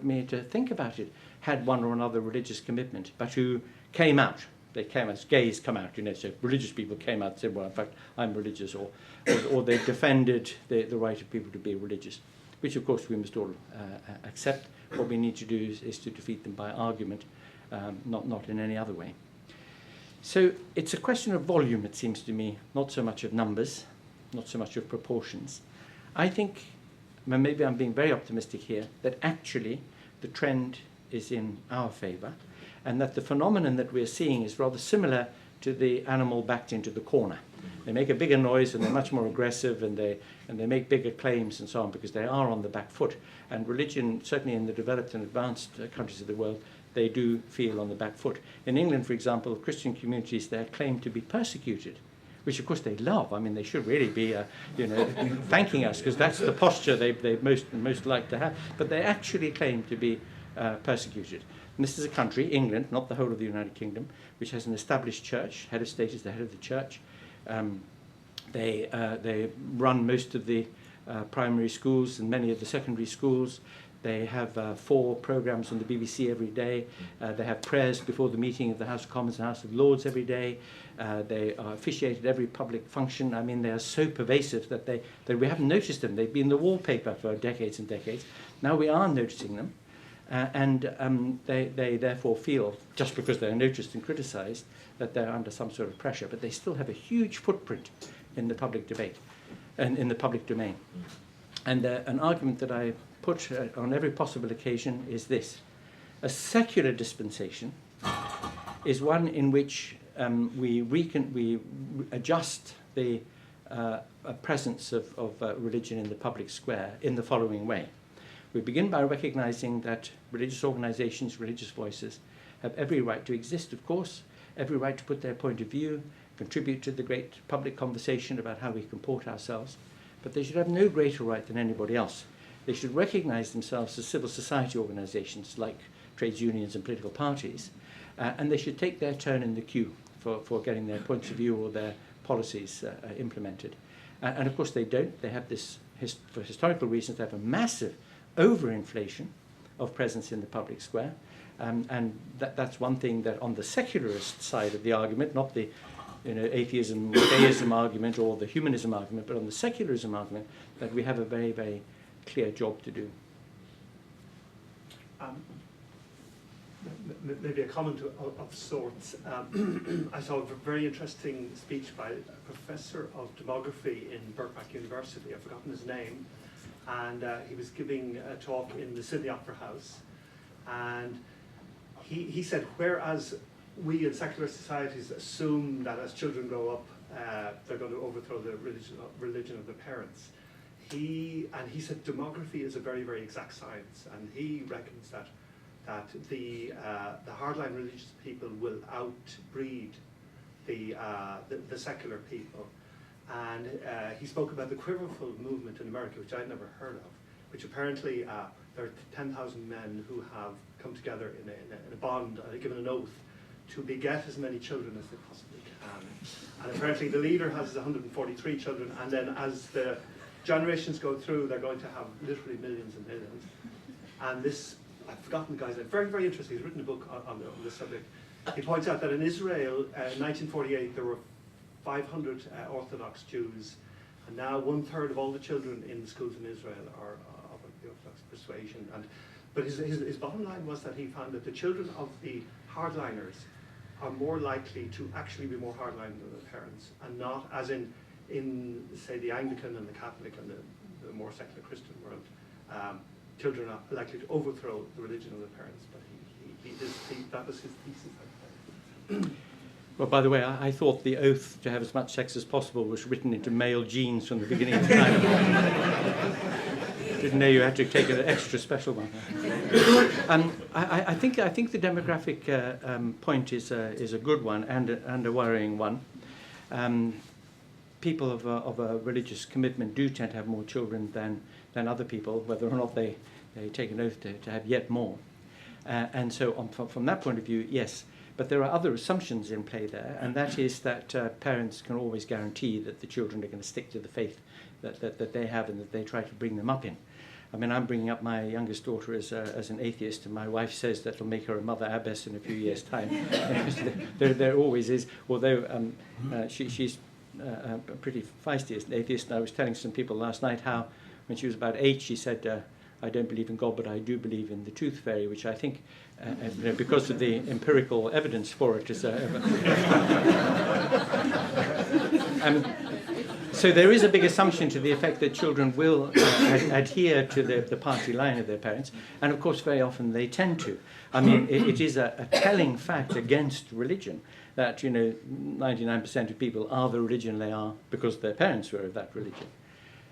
me to think about it, had one or another religious commitment, but who came out. They came as gays come out, so religious people came out and said, well, in fact, I'm religious, or they defended the right of people to be religious, which of course we must all accept. What we need to do is to defeat them by argument, not in any other way. So it's a question of volume, it seems to me, not so much of numbers, not so much of proportions. I think, maybe I'm being very optimistic here, that actually the trend is in our favour, and that the phenomenon that we're seeing is rather similar to the animal backed into the corner. They make a bigger noise and they're much more aggressive, and they make bigger claims and so on because they are on the back foot. And religion, certainly in the developed and advanced countries of the world, they do feel on the back foot. In England, for example, Christian communities, they're claimed to be persecuted, which of course they love. They should really be, thanking us, because that's the posture they most like to have. But they actually claim to be persecuted. And this is a country, England, not the whole of the United Kingdom, which has an established church. Head of state is the head of the church. They run most of the primary schools and many of the secondary schools. They have 4 programs on the BBC every day. They have prayers before the meeting of the House of Commons and House of Lords every day. They are officiated every public function. They are so pervasive that we haven't noticed them. They've been the wallpaper for decades and decades. Now we are noticing them. They therefore feel, just because they're noticed and criticised, that they're under some sort of pressure. But they still have a huge footprint in the public debate and in the public domain. And an argument that I put on every possible occasion is this: a secular dispensation is one in which we adjust the presence of religion in the public square in the following way. We begin by recognizing that religious organizations, religious voices, have every right to exist, of course, every right to put their point of view, contribute to the great public conversation about how we comport ourselves, but they should have no greater right than anybody else. They should recognize themselves as civil society organizations like trades unions and political parties, and they should take their turn in the queue for getting their points of view or their policies implemented. And of course they don't. They have this, for historical reasons, they have a massive overinflation of presence in the public square, and that's one thing that on the secularist side of the argument, not the atheism, theism argument or the humanism argument, but on the secularism argument, that we have a very, very clear job to do. Maybe a comment of sorts. I saw a very interesting speech by a professor of demography in Birkbeck University. I've forgotten his name. And he was giving a talk in the Sydney Opera House. And he said, whereas we in secular societies assume that as children grow up, they're going to overthrow the religion of their parents, he said demography is a very, very exact science. And he reckons that the hardline religious people will outbreed the secular people. And he spoke about the Quiverful movement in America, which I'd never heard of, which apparently there are 10,000 men who have come together in a bond, given an oath, to beget as many children as they possibly can. And apparently the leader has 143 children, and then as the generations go through, they're going to have literally millions and millions. And this, I've forgotten the guy's name, very, very interesting. He's written a book on this subject. He points out that in Israel, in 1948, there were 500 Orthodox Jews, and now 1/3 of all the children in the schools in Israel are of the Orthodox persuasion. And But his bottom line was that he found that the children of the hardliners are more likely to actually be more hardline than their parents, and not as in say the Anglican and the Catholic and the more secular Christian world. Children are likely to overthrow the religion of their parents, but that was his thesis. Well, by the way, I thought the oath to have as much sex as possible was written into male genes from the beginning of time. Didn't know you had to take an extra special one. I think the demographic point is a good one and a worrying one. People of a religious commitment do tend to have more children than other people, whether or not they take an oath to have yet more. And so from that point of view, yes. But there are other assumptions in play there, and that is that parents can always guarantee that the children are going to stick to the faith that they have and that they try to bring them up in. I mean, I'm bringing up my youngest daughter as an atheist, and my wife says that will make her a mother abbess in a few years' time. there always is, although she's pretty feisty as an atheist. And I was telling some people last night how when she was about 8, she said, I don't believe in God, but I do believe in the tooth fairy, which I think, because of the empirical evidence for it, is so there is a big assumption to the effect that children will adhere to the party line of their parents, and of course very often they tend to. I mean, it is a telling fact against religion that 99% of people are the religion they are because their parents were of that religion.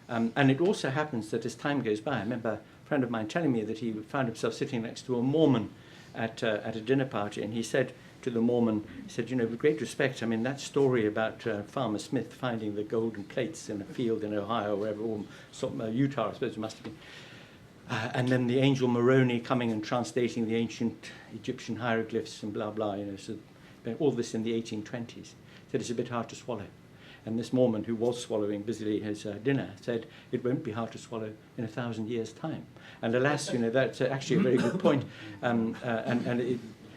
And it also happens that as time goes by, I remember a friend of mine telling me that he found himself sitting next to a Mormon at a dinner party, and he said to the Mormon, he said, with great respect, I mean, that story about Farmer Smith finding the golden plates in a field in Ohio, wherever, or Utah, I suppose it must have been, and then the angel Moroni coming and translating the ancient Egyptian hieroglyphs and blah, blah, so all this in the 1820s. Said it's a bit hard to swallow. And this Mormon, who was swallowing busily his dinner, said it won't be hard to swallow in 1,000 years' time. And alas, that's actually a very good point. And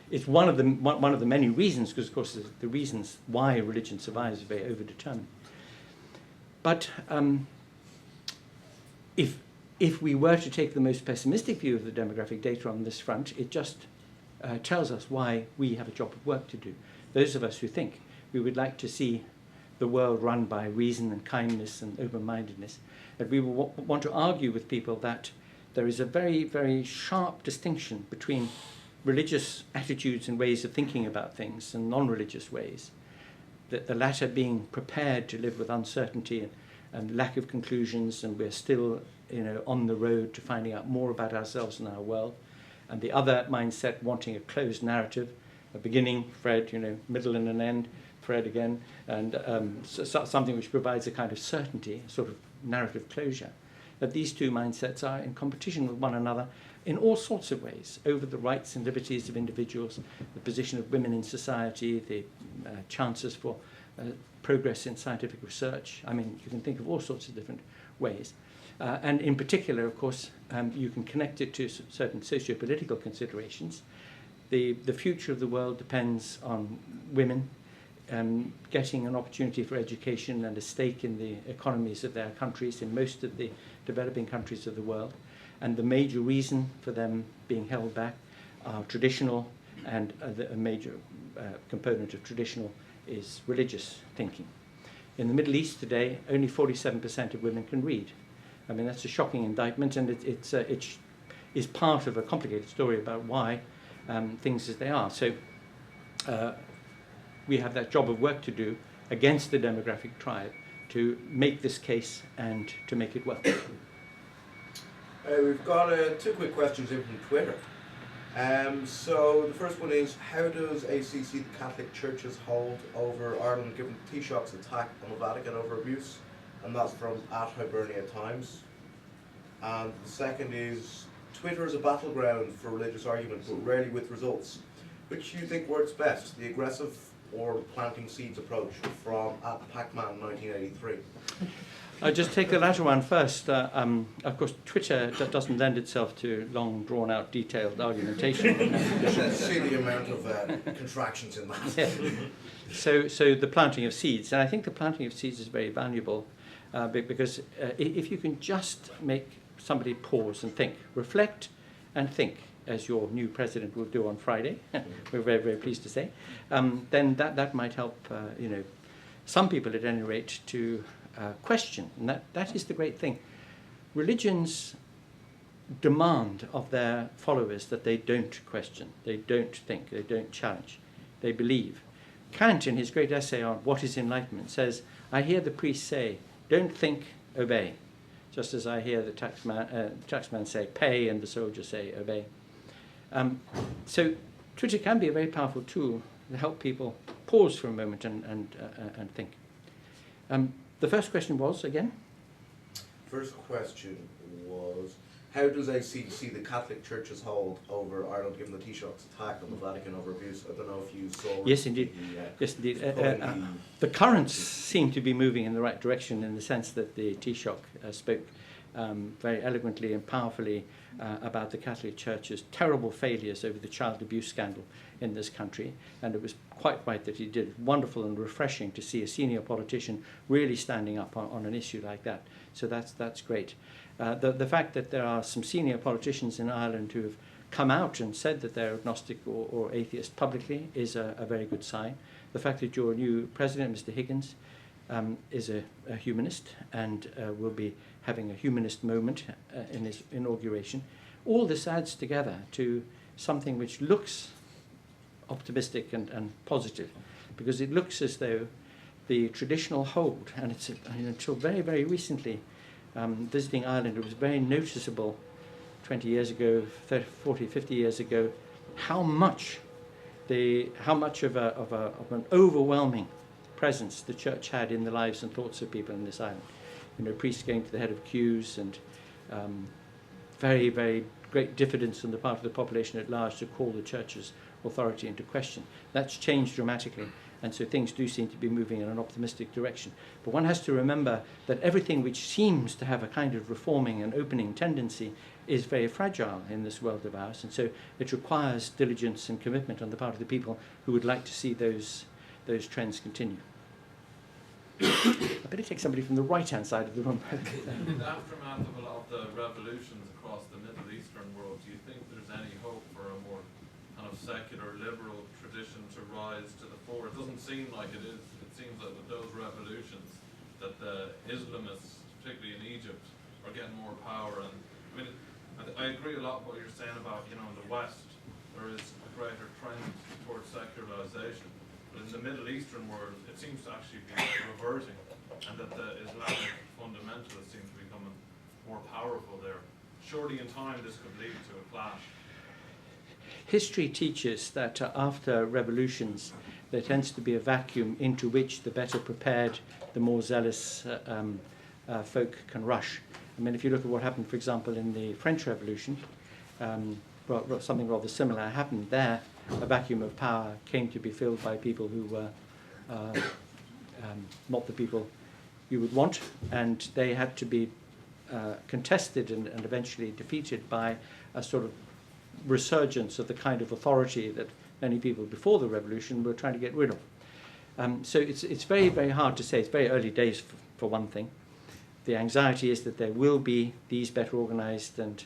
it's one of the many reasons, because of course the reasons why religion survives are very overdetermined. But if we were to take the most pessimistic view of the demographic data on this front, it just tells us why we have a job of work to do. Those of us who think we would like to see the world run by reason and kindness and open-mindedness, that we will want to argue with people that there is a very, very sharp distinction between religious attitudes and ways of thinking about things and non-religious ways, that the latter being prepared to live with uncertainty and lack of conclusions, and we're still on the road to finding out more about ourselves and our world, and the other mindset wanting a closed narrative, a beginning, Fred, middle and an end, Fred again, and something which provides a kind of certainty, a sort of narrative closure, that these two mindsets are in competition with one another in all sorts of ways, over the rights and liberties of individuals, the position of women in society, the chances for progress in scientific research. I mean, you can think of all sorts of different ways. And in particular, of course, you can connect it to certain socio-political considerations. The future of the world depends on women getting an opportunity for education and a stake in the economies of their countries, in most of the developing countries of the world. And the major reason for them being held back are traditional, and a major component of traditional is religious thinking. In the Middle East today, only 47% of women can read. I mean, that's a shocking indictment, and it is part of a complicated story about why things as they are. So we have that job of work to do against the demographic tribe to make this case and to make it work. We've got 2 quick questions in from Twitter. So the first one is, how does AC see the Catholic Church's hold over Ireland given Taoiseach's attack on the Vatican over abuse? And that's from @Hibernia Times. And the second is, Twitter is a battleground for religious argument, but rarely with results. Which do you think works best, the aggressive or the planting seeds approach, from @Pacman 1983? I'll just take the latter one first. Of course, Twitter doesn't lend itself to long, drawn-out, detailed argumentation. You should see the amount of contractions in that. Yeah. So the planting of seeds, and I think the planting of seeds is very valuable because if you can just make somebody pause and think, reflect, and think, as your new president will do on Friday, we're very, very pleased to say, then that might help, some people at any rate to question. And that is the great thing. Religions demand of their followers that they don't question, they don't think, they don't challenge, they believe. Kant, in his great essay on what is enlightenment, says, I hear the priest say, don't think, obey. Just as I hear the taxman say, pay, and the soldier say, obey. So Twitter can be a very powerful tool to help people pause for a moment and think. The first question was, again? First question was, how does AC see the Catholic Church's hold over Ireland given the Taoiseach's attack on the Vatican over abuse? I don't know if you saw... Yes, indeed. Yes, indeed. The currents seem to be moving in the right direction in the sense that the Taoiseach spoke very eloquently and powerfully about the Catholic Church's terrible failures over the child abuse scandal in this country, and it was quite right that he did. Wonderful and refreshing to see a senior politician really standing up on an issue like that. So that's great. The fact that there are some senior politicians in Ireland who have come out and said that they're agnostic or atheist publicly is a very good sign. The fact that your new president, Mr. Higgins, is a humanist and will be having a humanist moment in his inauguration. All this adds together to something which looks optimistic and positive, because it looks as though the traditional hold, and it's until very, very recently, visiting Ireland, it was very noticeable 20 years ago, 30, 40, 50 years ago, how much of an overwhelming presence the church had in the lives and thoughts of people in this island. Priests going to the head of queues, and very, very great diffidence on the part of the population at large to call the church's authority into question. That's changed dramatically, and so things do seem to be moving in an optimistic direction. But one has to remember that everything which seems to have a kind of reforming and opening tendency is very fragile in this world of ours, and so it requires diligence and commitment on the part of the people who would like to see those trends continue. I better take somebody from the right-hand side of the room. In the aftermath of a lot of the revolutions across the Middle Eastern world, do you think there's any hope for a more kind of secular, liberal tradition to rise to the fore? It doesn't seem like it is. It seems like with those revolutions that the Islamists, particularly in Egypt, are getting more power. And I mean, I agree a lot with what you're saying about, in the West, there is a greater trend towards secularization. But in the Middle Eastern world, it seems to actually be reverting, and that the Islamic fundamentalists seem to be becoming more powerful there. Surely in time this could lead to a clash. History teaches that after revolutions, there tends to be a vacuum into which the better prepared, the more zealous folk can rush. I mean, if you look at what happened, for example, in the French Revolution, something rather similar happened there. A vacuum of power came to be filled by people who were not the people you would want, and they had to be contested and eventually defeated by a sort of resurgence of the kind of authority that many people before the revolution were trying to get rid of. So it's very, very hard to say. It's very early days for one thing. The anxiety is that there will be these better organized and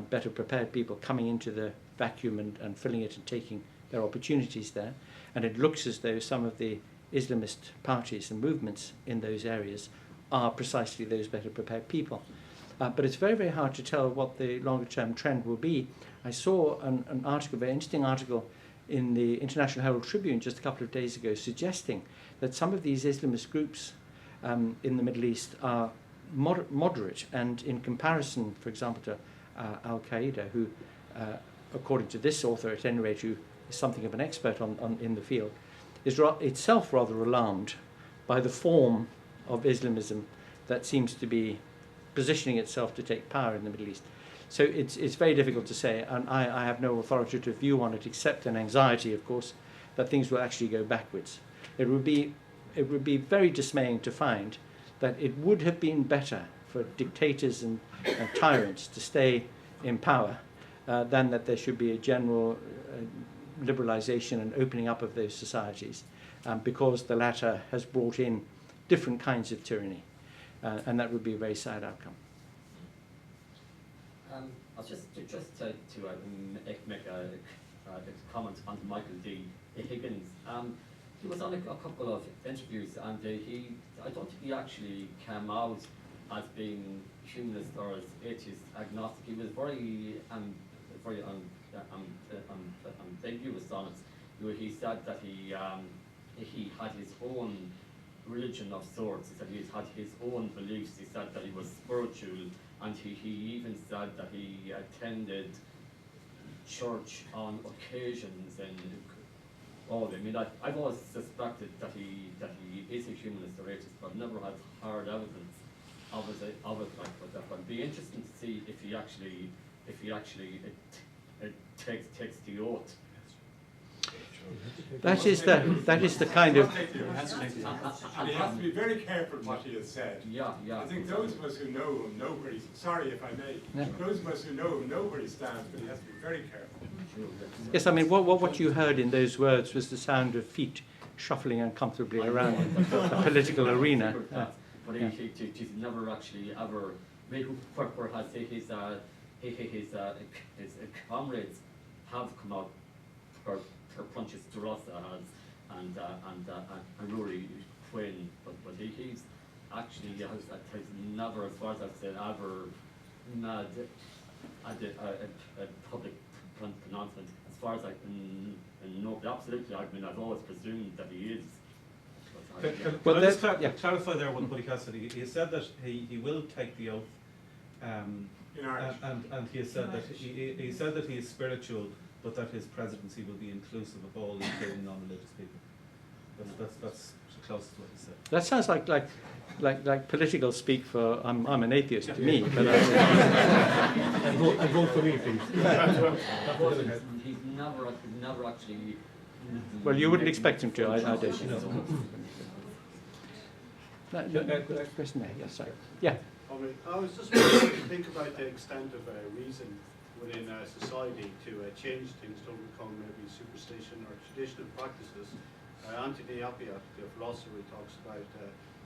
better prepared people coming into the vacuum and filling it and taking their opportunities there. And it looks as though some of the Islamist parties and movements in those areas are precisely those better prepared people. But it's very, very hard to tell what the longer term trend will be. I saw an article, a very interesting article in the International Herald Tribune just a couple of days ago, suggesting that some of these Islamist groups in the Middle East are moderate, and in comparison, for example, to Al-Qaeda, who, according to this author at any rate, who is something of an expert in the field, is itself rather alarmed by the form of Islamism that seems to be positioning itself to take power in the Middle East. So it's very difficult to say, and I have no authoritative view on it, except an anxiety, of course, that things will actually go backwards. It would be very dismaying to find that it would have been better for dictators and tyrants to stay in power than that there should be a general liberalization and opening up of those societies, because the latter has brought in different kinds of tyranny, and that would be a very sad outcome. I was just to make a comment on Michael D. Higgins. He was on a couple of interviews, and I don't think he actually came out as being humanist or as atheist agnostic. He was very ambiguous on it. He said that he had his own religion of sorts. He said he had his own beliefs. He said that he was spiritual, and he even said that he attended church on occasions. And I mean, I've always suspected that he is a humanist or atheist, but I've never had hard evidence of it like that. But it'd be interesting to see if he actually takes the oath. That is the kind of. And he has to be very careful what he has said. Yeah. I think those of us who know him know where he's. Sorry if I may. Yeah. Those of us who know him know where he stands, but he has to be very careful. Yes, I mean, what you heard in those words was the sound of feet shuffling uncomfortably around a political arena. But he's never actually ever. Whereas his comrades have come out for punches to us and Rory Quinn, but he's actually has never, as far as I've said, ever made a public pronouncement. As far as I can know, absolutely, I mean, I've always presumed that he is. Can I just clarify there what he has said? He has said that he will take the oath, In Irish. and he has said that he said that he is spiritual, but that his presidency will be inclusive of all, including non-religious people. That's close to what he said. That sounds like political speak for I'm an atheist to me. But vote for me, please. He's never actually. well, you wouldn't expect him to. I don't. Question there. Yes, sorry. Yeah. I was just wondering to think about the extent of reason within society to change things to overcome maybe superstition or traditional practices. Anthony Appiah, the philosopher, talks about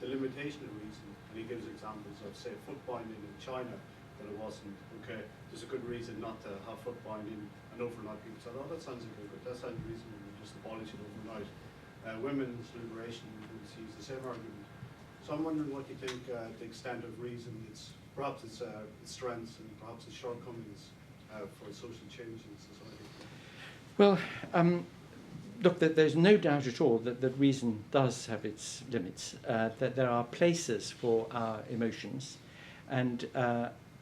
the limitation of reason, and he gives examples of, say, foot binding in China, that it wasn't, okay, there's a good reason not to have foot binding, and overnight people said, oh, that sounds like good, that sounds reasonable, we just abolish it overnight. Women's liberation movements use the same argument. So I'm wondering what you think the extent of reason, perhaps its strengths and perhaps its shortcomings for social change in society. Well, look, there's no doubt at all that reason does have its limits, that there are places for our emotions, and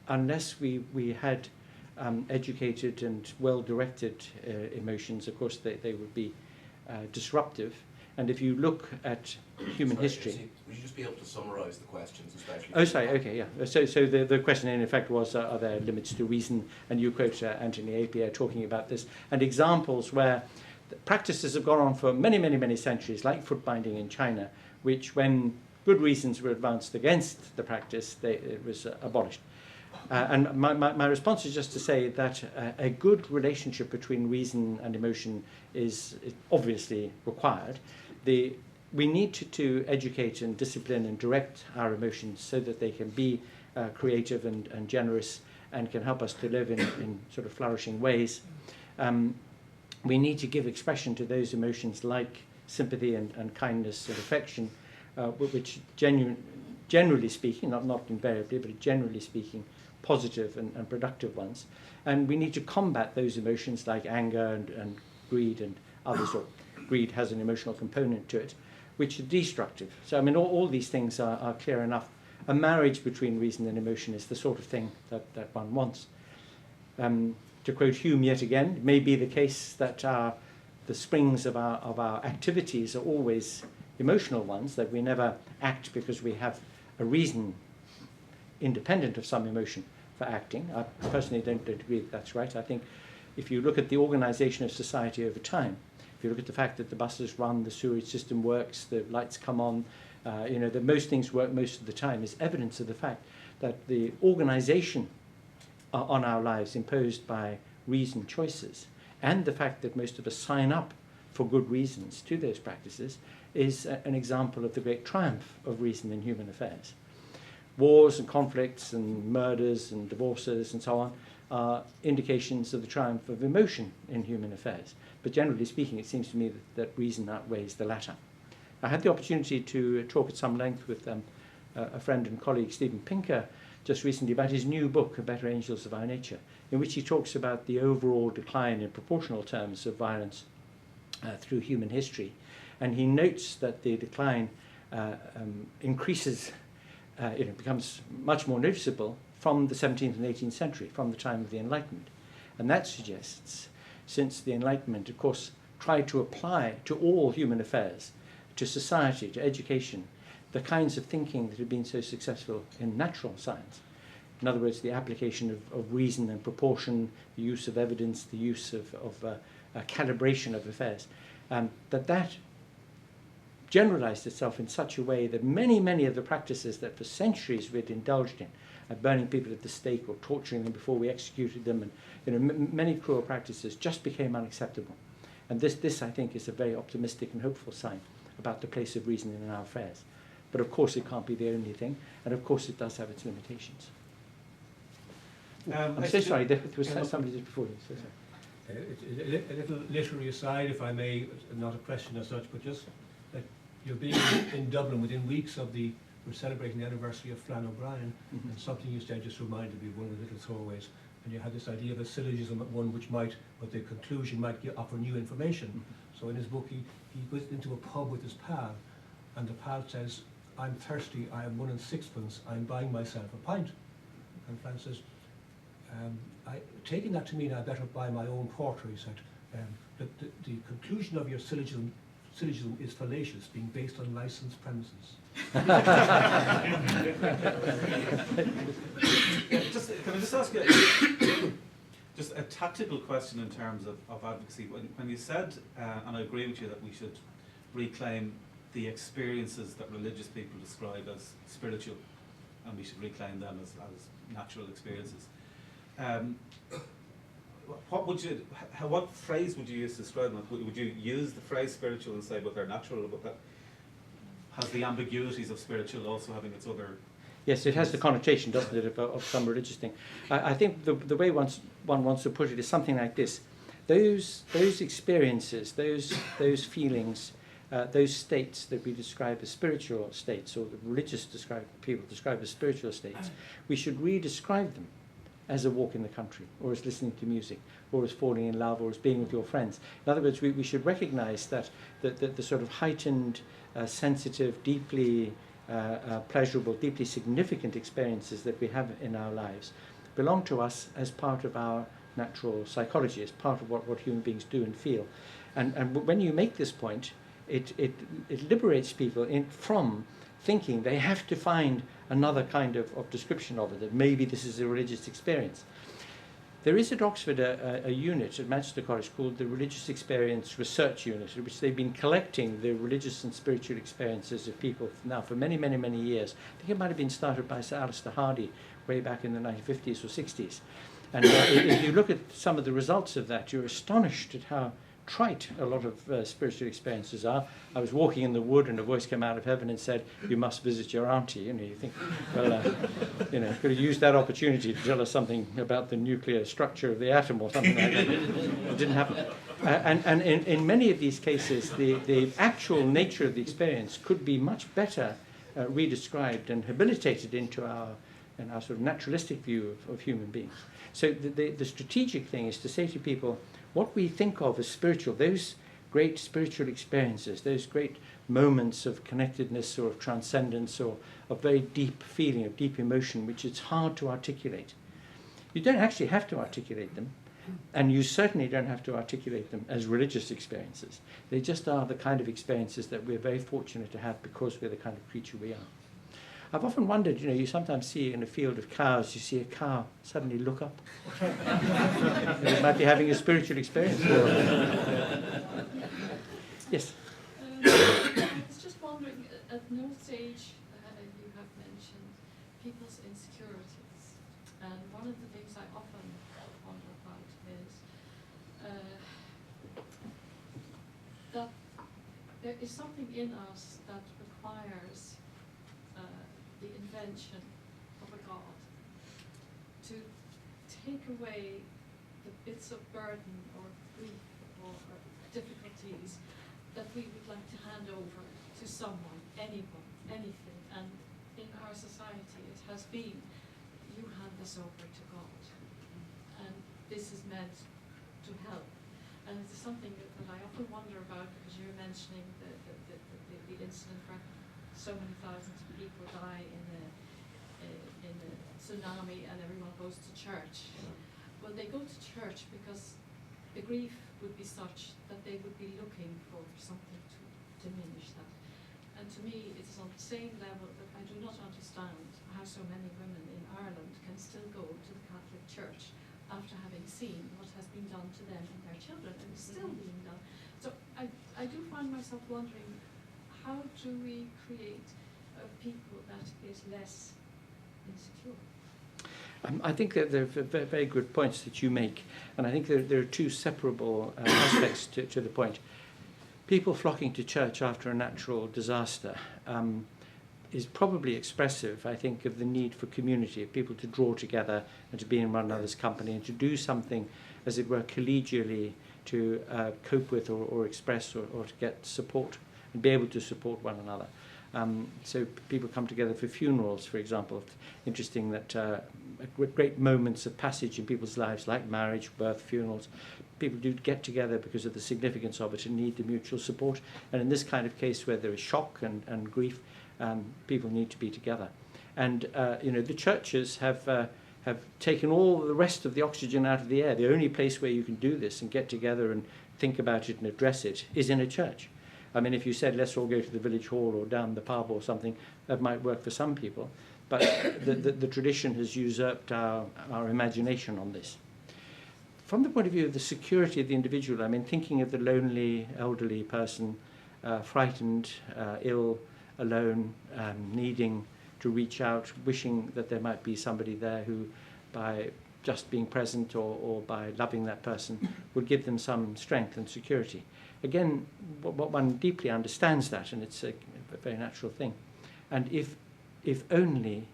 unless we had educated and well-directed emotions, of course they would be disruptive. And if you look at human history... Would you just be able to summarise the questions, especially... Oh, sorry, okay, yeah. So the question in effect was, are there limits to reason? And you quote Anthony Appiah talking about this, and examples where practices have gone on for many, many, many centuries, like foot binding in China, which when good reasons were advanced against the practice, it was abolished. And my response is just to say that a good relationship between reason and emotion is obviously required. We need to educate and discipline and direct our emotions so that they can be creative and generous and can help us to live in sort of flourishing ways. We need to give expression to those emotions like sympathy and kindness and affection, which generally speaking, not invariably, but generally speaking, positive and productive ones. And we need to combat those emotions like anger and greed and others, or greed has an emotional component to it, which are destructive. So, I mean, all these things are clear enough. A marriage between reason and emotion is the sort of thing that one wants. To quote Hume yet again, it may be the case that the springs of our activities are always emotional ones, that we never act because we have a reason independent of some emotion for acting. I personally don't agree that that's right. I think if you look at the organisation of society over time, if you look at the fact that the buses run, the sewage system works, the lights come on, that most things work most of the time, is evidence of the fact that the organisation on our lives imposed by reasoned choices, and the fact that most of us sign up for good reasons to those practices, is an example of the great triumph of reason in human affairs. Wars and conflicts and murders and divorces and so on are indications of the triumph of emotion in human affairs. But generally speaking, it seems to me that reason outweighs the latter. I had the opportunity to talk at some length with a friend and colleague, Stephen Pinker, just recently about his new book, Better Angels of Our Nature, in which he talks about the overall decline in proportional terms of violence through human history. And he notes that the decline increases, becomes much more noticeable from the 17th and 18th century, from the time of the Enlightenment. And that suggests, since the Enlightenment, of course, tried to apply to all human affairs, to society, to education, the kinds of thinking that had been so successful in natural science. In other words, the application of reason and proportion, the use of evidence, the use of calibration of affairs, that generalized itself in such a way that many of the practices that for centuries we'd indulged in, burning people at the stake or torturing them before we executed them, and many cruel practices just became unacceptable. And this, I think, is a very optimistic and hopeful sign about the place of reason in our affairs. But of course it can't be the only thing, and of course it does have its limitations. I'm so sorry, there was somebody just before you. So sorry. A little literary aside, if I may, not a question as such, but just that you're being in Dublin within weeks of we're celebrating the anniversary of Flann O'Brien, and something you said just reminded me of one of the little throwaways. And you had this idea of a syllogism, one which might, but the conclusion might offer new information. So in his book, he goes into a pub with his pal, and the pal says, "I'm thirsty, I am 1 and 6pence, I'm buying myself a pint." And Flann says, taking that to mean I better buy my own porter, he said, the conclusion of your syllogism is fallacious, being based on licensed premises. Can I just ask you just a tactical question in terms of advocacy? When you said, and I agree with you, that we should reclaim the experiences that religious people describe as spiritual, and we should reclaim them as natural experiences. What phrase would you use to describe them? Would you use the phrase spiritual and say, but they're natural, but that has the ambiguities of spiritual also having its other... Yes, it has the connotation, doesn't it, of some religious thing. I think the way one wants to put it is something like this. Those experiences, those feelings, those states that we describe as spiritual states, or the religious people describe as spiritual states, we should re-describe them as a walk in the country, or as listening to music, or as falling in love, or as being with your friends. In other words, we should recognize that the sort of heightened, sensitive, deeply pleasurable, deeply significant experiences that we have in our lives belong to us as part of our natural psychology, as part of what human beings do and feel. And when you make this point, it liberates people from thinking they have to find another kind of description of it, that maybe this is a religious experience. There is at Oxford a unit at Manchester College called the Religious Experience Research Unit, in which they've been collecting the religious and spiritual experiences of people now for many years. I think it might have been started by Sir Alistair Hardy way back in the 1950s or 60s. And if you look at some of the results of that, you're astonished at how trite a lot of spiritual experiences are. I was walking in the wood and a voice came out of heaven and said, "You must visit your auntie." You think, well, could have used that opportunity to tell us something about the nuclear structure of the atom or something like that. It didn't happen. And in many of these cases, the actual nature of the experience could be much better redescribed and habilitated into our sort of naturalistic view of human beings. So the strategic thing is to say to people, what we think of as spiritual, those great spiritual experiences, those great moments of connectedness or of transcendence or of very deep feeling, of deep emotion, which it's hard to articulate. You don't actually have to articulate them, and you certainly don't have to articulate them as religious experiences. They just are the kind of experiences that we're very fortunate to have because we're the kind of creature we are. I've often wondered, you sometimes see in a field of cows, you see a cow suddenly look up. It might be having a spiritual experience. Yes? I was just wondering, at no stage you have mentioned people's insecurities. And one of the things I often wonder about is that there is something in us that requires the invention of a God to take away the bits of burden or grief or difficulties that we would like to hand over to someone, anyone, anything. And in our society it has been, you hand this over to God. And this is meant to help. And it's something that I often wonder about, because you're mentioning the incident where so many thousands of people die in a tsunami and everyone goes to church. Well, they go to church because the grief would be such that they would be looking for something to diminish that. And to me, it's on the same level that I do not understand how so many women in Ireland can still go to the Catholic Church after having seen what has been done to them and their children, and is still being done. So I do find myself wondering, how do we create a people that is less insecure? I think that there are very good points that you make, and I think there are two separable aspects to the point. People flocking to church after a natural disaster is probably expressive, I think, of the need for community, of people to draw together and to be in one another's company and to do something, as it were, collegially to cope with or express or to get support and be able to support one another. So people come together for funerals, for example. It's interesting that at great moments of passage in people's lives, like marriage, birth, funerals, people do get together because of the significance of it and need the mutual support. And in this kind of case where there is shock and grief, people need to be together. And the churches have taken all the rest of the oxygen out of the air. The only place where you can do this and get together and think about it and address it is in a church. I mean, if you said, let's all go to the village hall or down the pub or something, that might work for some people. But the tradition has usurped our imagination on this. From the point of view of the security of the individual, I mean, thinking of the lonely, elderly person, frightened, ill, alone, needing to reach out, wishing that there might be somebody there who, by just being present or by loving that person, would give them some strength and security. Again, what one deeply understands that, and it's a very natural thing. And if only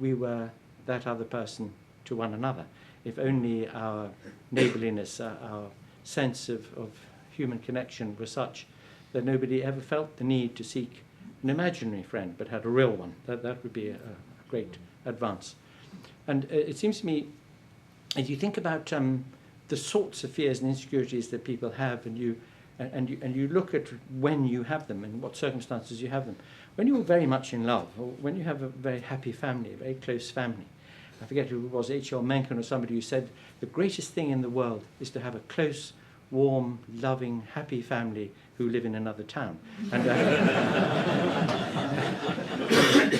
we were that other person to one another, if only our neighbourliness, our sense of human connection were such that nobody ever felt the need to seek an imaginary friend, but had a real one, that would be a great advance. And it seems to me, if you think about the sorts of fears and insecurities that people have, and you look at when you have them and what circumstances you have them. When you're very much in love, or when you have a very happy family, a very close family. I forget who it was, H.L. Mencken or somebody who said, the greatest thing in the world is to have a close, warm, loving, happy family who live in another town. And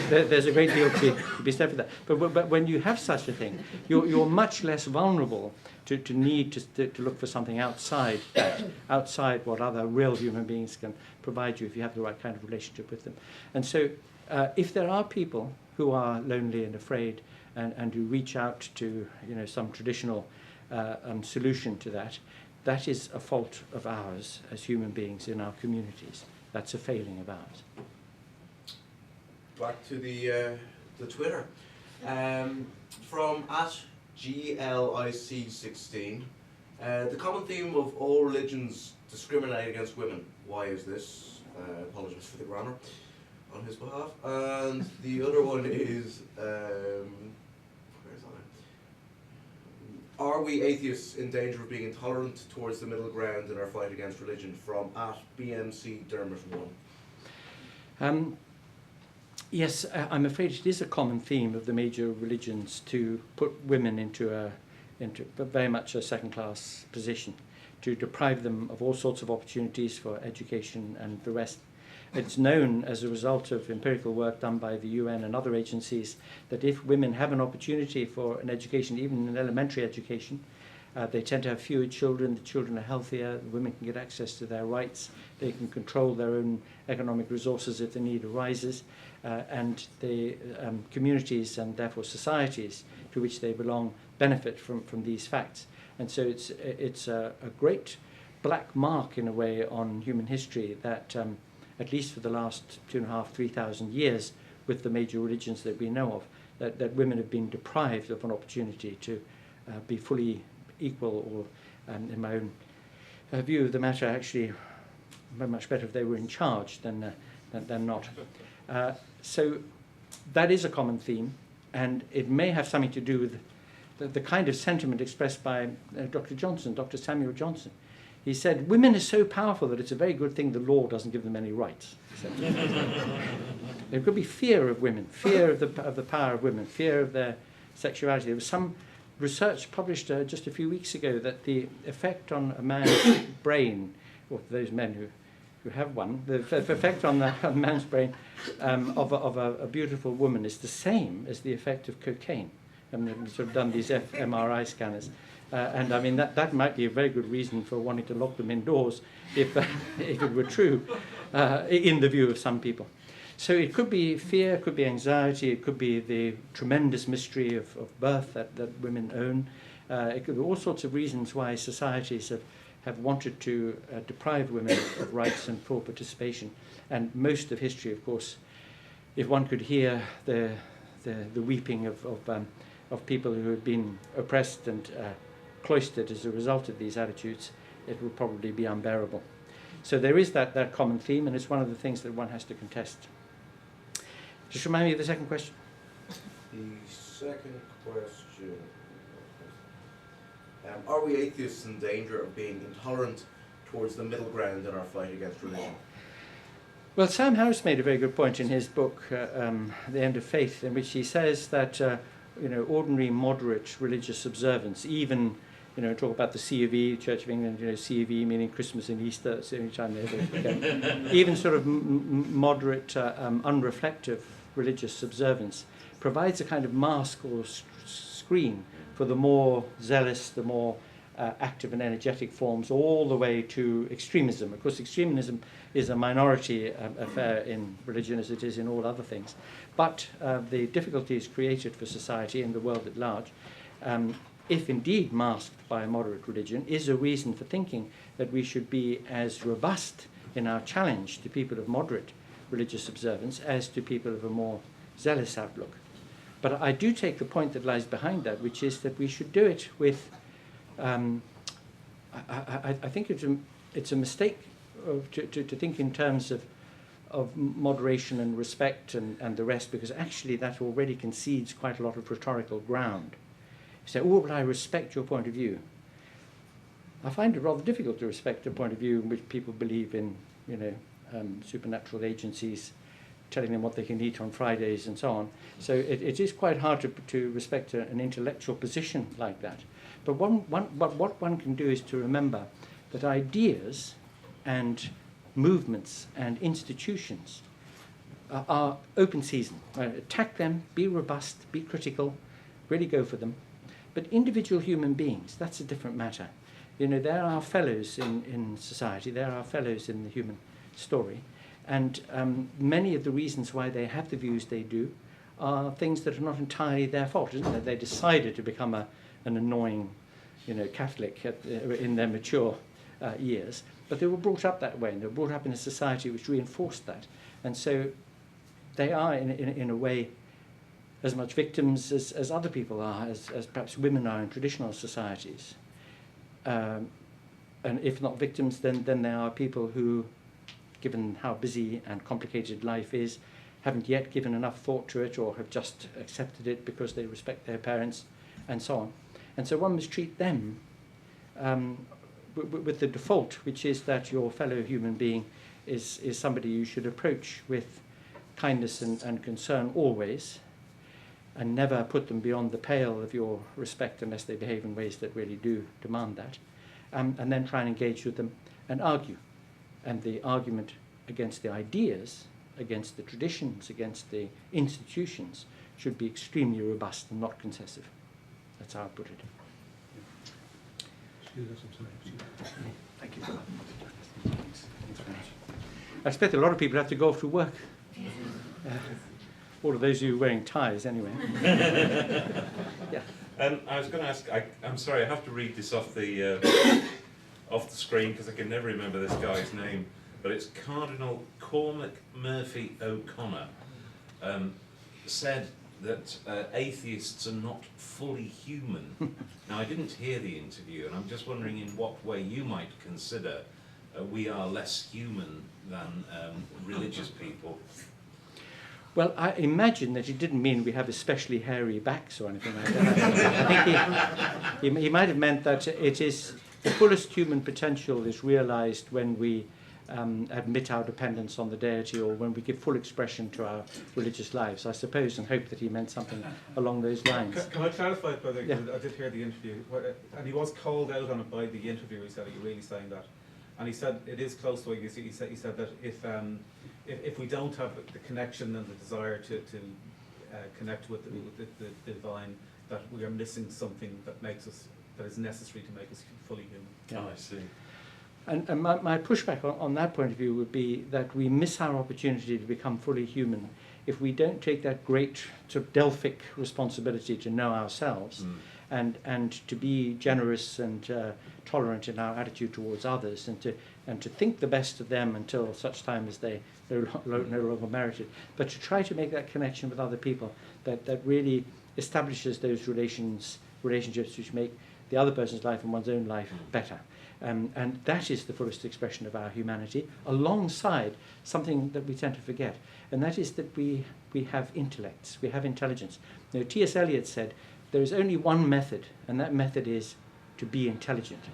there's a great deal to be said for that. But when you have such a thing, you're much less vulnerable to need to look for something outside that, outside what other real human beings can provide you if you have the right kind of relationship with them. And so if there are people who are lonely and afraid and who reach out to some traditional solution to that, that is a fault of ours as human beings in our communities. That's a failing of ours. Back to the Twitter. From @GLIC16. The common theme of all religions discriminate against women. Why is this? Apologies for the grammar on his behalf. And the other one is, are we atheists in danger of being intolerant towards the middle ground in our fight against religion? From @BMC Dermot 1. Yes, I'm afraid it is a common theme of the major religions to put women into very much a second-class position, to deprive them of all sorts of opportunities for education and the rest. It's known as a result of empirical work done by the UN and other agencies that if women have an opportunity for an education, even an elementary education, they tend to have fewer children, the children are healthier, the women can get access to their rights, they can control their own economic resources if the need arises, and the communities and therefore societies to which they belong benefit from these facts. And so it's a great black mark in a way on human history that at least for the last 2,500, 3,000 years with the major religions that we know of, that women have been deprived of an opportunity to be fully equal, or in my own view of the matter, actually very much better if they were in charge than not. So that is a common theme, and it may have something to do with the kind of sentiment expressed by Dr. Samuel Johnson. He said, women are so powerful that it's a very good thing the law doesn't give them any rights. There could be fear of women, fear of the power of women, fear of their sexuality. There was some research published just a few weeks ago that the effect on a man's brain, or for those men who have one, the effect on a man's brain of a beautiful woman is the same as the effect of cocaine. And we've sort of done these MRI scanners. And I mean, that might be a very good reason for wanting to lock them indoors if it were true, in the view of some people. So it could be fear, it could be anxiety, it could be the tremendous mystery of birth that women own. It could be all sorts of reasons why societies have wanted to deprive women of rights and full participation. And most of history, of course, if one could hear the weeping of people who have been oppressed and cloistered as a result of these attitudes, it would probably be unbearable. So there is that common theme, and it's one of the things that one has to contest. Just remind me of the second question. The second question, are we atheists in danger of being intolerant towards the middle ground in our fight against religion? Well, Sam Harris made a very good point in his book, The End of Faith, in which he says that ordinary moderate religious observance, even talk about the C of E, Church of England, C of E meaning Christmas and Easter, it's the only time they ever go. Even sort of moderate, unreflective religious observance provides a kind of mask or screen for the more zealous, the more active and energetic forms, all the way to extremism. Of course, extremism is a minority affair in religion, as it is in all other things. But the difficulties created for society and the world at large, if indeed masked by a moderate religion, is a reason for thinking that we should be as robust in our challenge to people of moderate religious observance as to people of a more zealous outlook. But I do take the point that lies behind that, which is that we should do it with, I think it's a mistake to think in terms of moderation and respect and the rest, because actually that already concedes quite a lot of rhetorical ground. You say, oh, but I respect your point of view. I find it rather difficult to respect a point of view in which people believe in, supernatural agencies telling them what they can eat on Fridays and so on. So it is quite hard to respect an intellectual position like that. But what one can do is to remember that ideas and movements and institutions are open season. Attack them, be robust, be critical, really go for them. But individual human beings, that's a different matter. There are fellows in society, there are fellows in the human story, and many of the reasons why they have the views they do are things that are not entirely their fault, isn't it? They decided to become an annoying, Catholic in their mature years, but they were brought up that way, and they were brought up in a society which reinforced that, and so they are, in a way, as much victims as other people are, as perhaps women are in traditional societies. And if not victims, then they are people who, given how busy and complicated life is, haven't yet given enough thought to it, or have just accepted it because they respect their parents, and so on. And so one must treat them with the default, which is that your fellow human being is somebody you should approach with kindness and concern always, and never put them beyond the pale of your respect unless they behave in ways that really do demand that, and then try and engage with them and argue. And the argument against the ideas, against the traditions, against the institutions should be extremely robust and not concessive. That's how I put it. Thank you. Thanks very much. I expect a lot of people have to go off to work. All of those of you wearing ties, anyway. Yeah. I was going to ask. I'm sorry, I have to read this off the screen because I can never remember this guy's name. But it's Cardinal Cormac Murphy O'Connor. Said that atheists are not fully human. Now, I didn't hear the interview, and I'm just wondering in what way you might consider we are less human than religious people. Well, I imagine that he didn't mean we have especially hairy backs or anything like that. I think he might have meant that it is the fullest human potential is realized when we admit our dependence on the deity, or when we give full expression to our religious lives, I suppose, and hope that he meant something along those lines. Can I clarify, brother? Yeah. I did hear the interview, and he was called out on it by the interviewer. He said, "Are you really saying that?" And he said it is close to what you see. He said that if we don't have the connection and the desire to connect with the divine, that we are missing something that is necessary to make us fully human. Yeah. Oh, I see. And my pushback on that point of view would be that we miss our opportunity to become fully human if we don't take that great sort of Delphic responsibility to know ourselves and to be generous and tolerant in our attitude towards others, and to think the best of them until such time as they no longer merit it, but to try to make that connection with other people that really establishes those relationships which make the other person's life and one's own life better. And that is the fullest expression of our humanity, alongside something that we tend to forget, and that is that we have intellects, we have intelligence. You know, T.S. Eliot said, there is only one method, and that method is to be intelligent.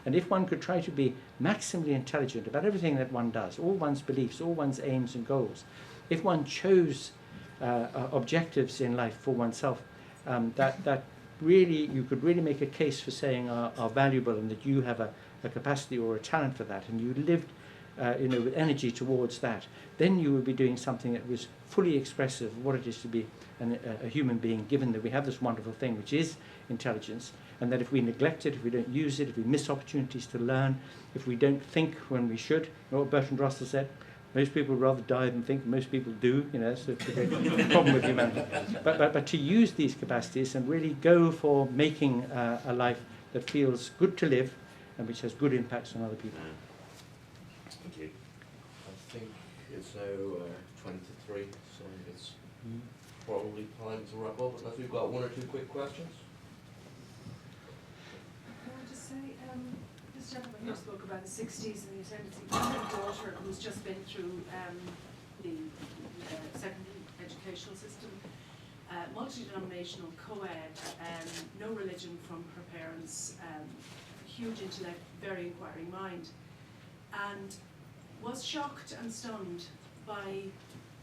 And if one could try to be maximally intelligent about everything that one does, all one's beliefs, all one's aims and goals, if one chose objectives in life for oneself, that really, you could really make a case for saying are valuable, and that you have a capacity or a talent for that, and you lived with energy towards that, then you would be doing something that was fully expressive of what it is to be a human being, given that we have this wonderful thing which is intelligence, and that if we neglect it, if we don't use it, if we miss opportunities to learn, if we don't think when we should, you know what Bertrand Russell said? Most people would rather die than think. Most people do, that's the problem with humanity. But to use these capacities and really go for making a life that feels good to live and which has good impacts on other people. Thank you. I think it's now 23, so it's probably time to wrap up, unless we've got one or two quick questions. Can I just say, this gentleman here spoke about the 60s, and he said it's a young daughter who's just been through the secondary educational system, multi-denominational, co-ed, no religion from her parents, huge intellect, very inquiring mind, and was shocked and stunned by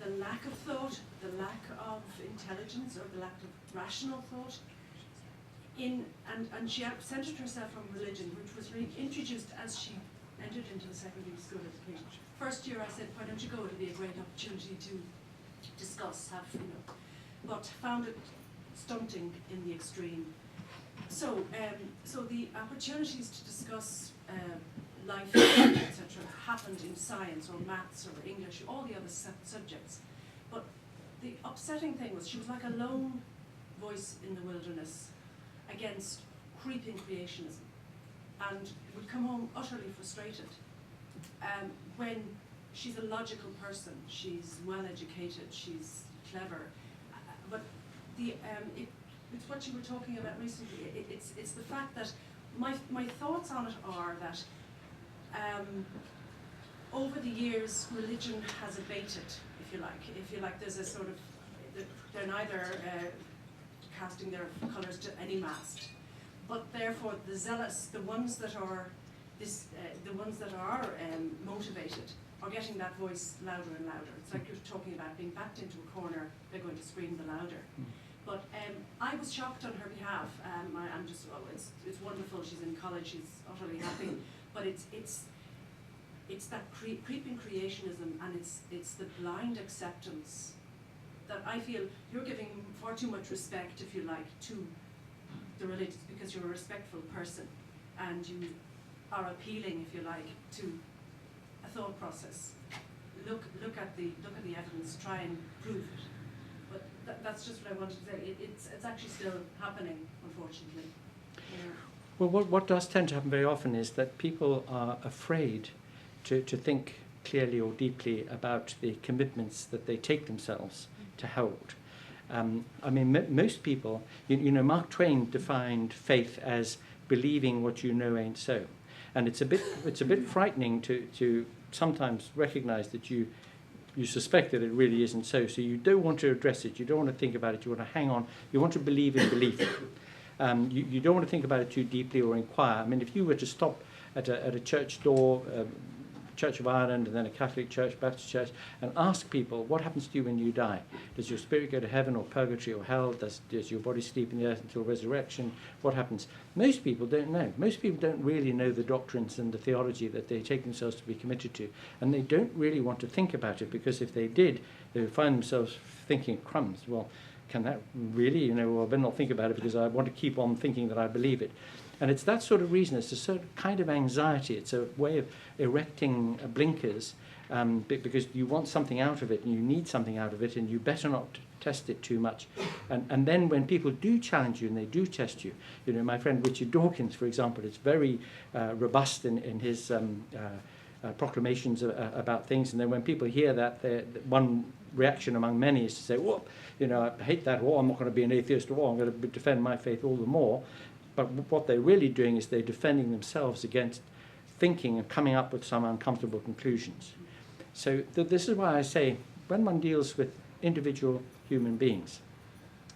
the lack of thought, the lack of intelligence, or the lack of rational thought, and she absented herself from religion, which was really introduced as she entered into the secondary school education. First year I said, why don't you go, it'll be a great opportunity to discuss, but found it stunting in the extreme. So the opportunities to discuss life, etc., happened in science or maths or English, all the other subjects. But the upsetting thing was she was like a lone voice in the wilderness against creeping creationism, and would come home utterly frustrated when she's a logical person, she's well educated, she's clever, but it's what you were talking about recently. It's the fact that my thoughts on it are that over the years religion has abated, if you like. There's a sort of, they're neither casting their colours to any mast, but therefore the zealous, the ones that are motivated, are getting that voice louder and louder. It's like you're talking about being backed into a corner, they're going to scream the louder. But I was shocked on her behalf. I'm just, it's wonderful, she's in college, she's utterly happy, but it's that creeping creationism, and it's the blind acceptance that I feel you're giving far too much respect, if you like, to the religious, because you're a respectful person, and you are appealing, if you like, to a thought process. Look at the evidence, try and prove it. But that's just what I wanted to say. It's actually still happening, unfortunately. Yeah. Well, what does tend to happen very often is that people are afraid to think clearly or deeply about the commitments that they take themselves to hold. I mean, most people, you know, Mark Twain defined faith as believing what you know ain't so. And it's a bit frightening to sometimes recognize that you suspect that it really isn't so. So you don't want to address it. You don't want to think about it. You want to hang on. You want to believe in belief. You don't want to think about it too deeply or inquire. I mean, if you were to stop at a church door, Church of Ireland, and then a Catholic church, Baptist church, and ask people, what happens to you when you die? Does your spirit go to heaven or purgatory or hell? Does your body sleep in the earth until resurrection? What happens? Most people don't know. Most people don't really know the doctrines and the theology that they take themselves to be committed to. And they don't really want to think about it, because if they did, they would find themselves thinking, crumbs, well, can that really, you know, well, I better not think about it because I want to keep on thinking that I believe it. And it's that sort of reason, it's a certain kind of anxiety, it's a way of erecting blinkers, because you want something out of it and you need something out of it, and you better not test it too much. And then when people do challenge you and they do test you, you know, my friend Richard Dawkins, for example, is very robust in his proclamations about things, and then when people hear that, one reaction among many is to say, well, you know, I hate that, or I'm not going to be an atheist, or I'm going to defend my faith all the more. But what they're really doing is they're defending themselves against thinking and coming up with some uncomfortable conclusions. So this is why I say, when one deals with individual human beings,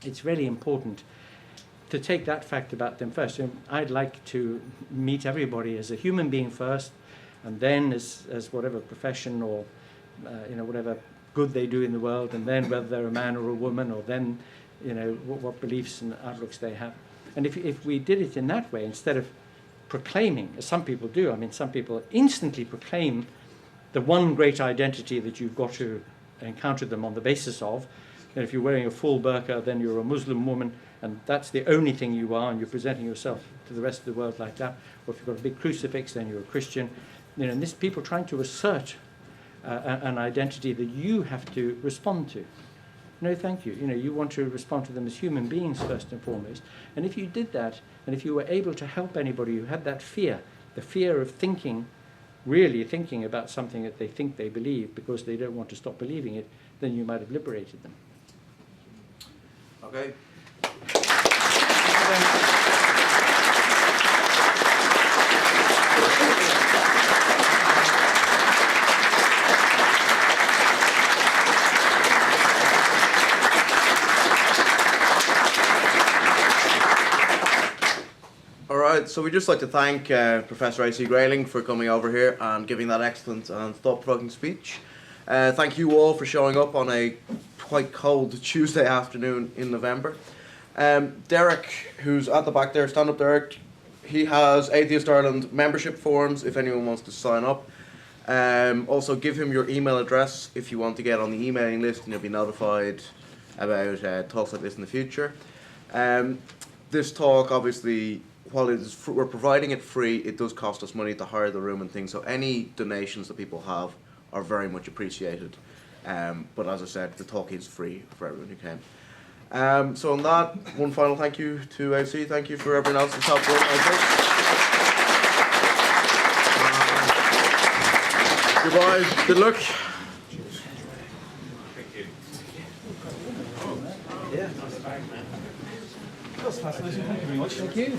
it's really important to take that fact about them first. So I'd like to meet everybody as a human being first, and then as whatever profession or you know, whatever good they do in the world, and then whether they're a man or a woman, or then, you know, what beliefs and outlooks they have. And if we did it in that way, instead of proclaiming, as some people do, I mean, some people instantly proclaim the one great identity that you've got to encounter them on the basis of. And if you're wearing a full burqa, then you're a Muslim woman, and that's the only thing you are, and you're presenting yourself to the rest of the world like that. Or if you've got a big crucifix, then you're a Christian. You know, and this people trying to assert an identity that you have to respond to. No, thank you. You know, you want to respond to them as human beings first and foremost. And if you did that, and if you were able to help anybody who had that fear, the fear of thinking, really thinking about something that they think they believe because they don't want to stop believing it, then you might have liberated them. Okay. So we'd just like to thank Professor A.C. Grayling for coming over here and giving that excellent and thought-provoking speech. Thank you all for showing up on a quite cold Tuesday afternoon in November. Derek, who's at the back there, stand up, Derek. He has Atheist Ireland membership forms if anyone wants to sign up. Also give him your email address if you want to get on the emailing list, and you'll be notified about talks like this in the future. This talk, obviously, while it is we're providing it free, it does cost us money to hire the room and things, so any donations that people have are very much appreciated. But as I said, the talk is free for everyone who came. So on that, one final thank you to AC, thank you for everyone else who's helped organise this. Goodbye, good luck. Thank you. Yeah, that's fascinating. Thank you very much. Thank you.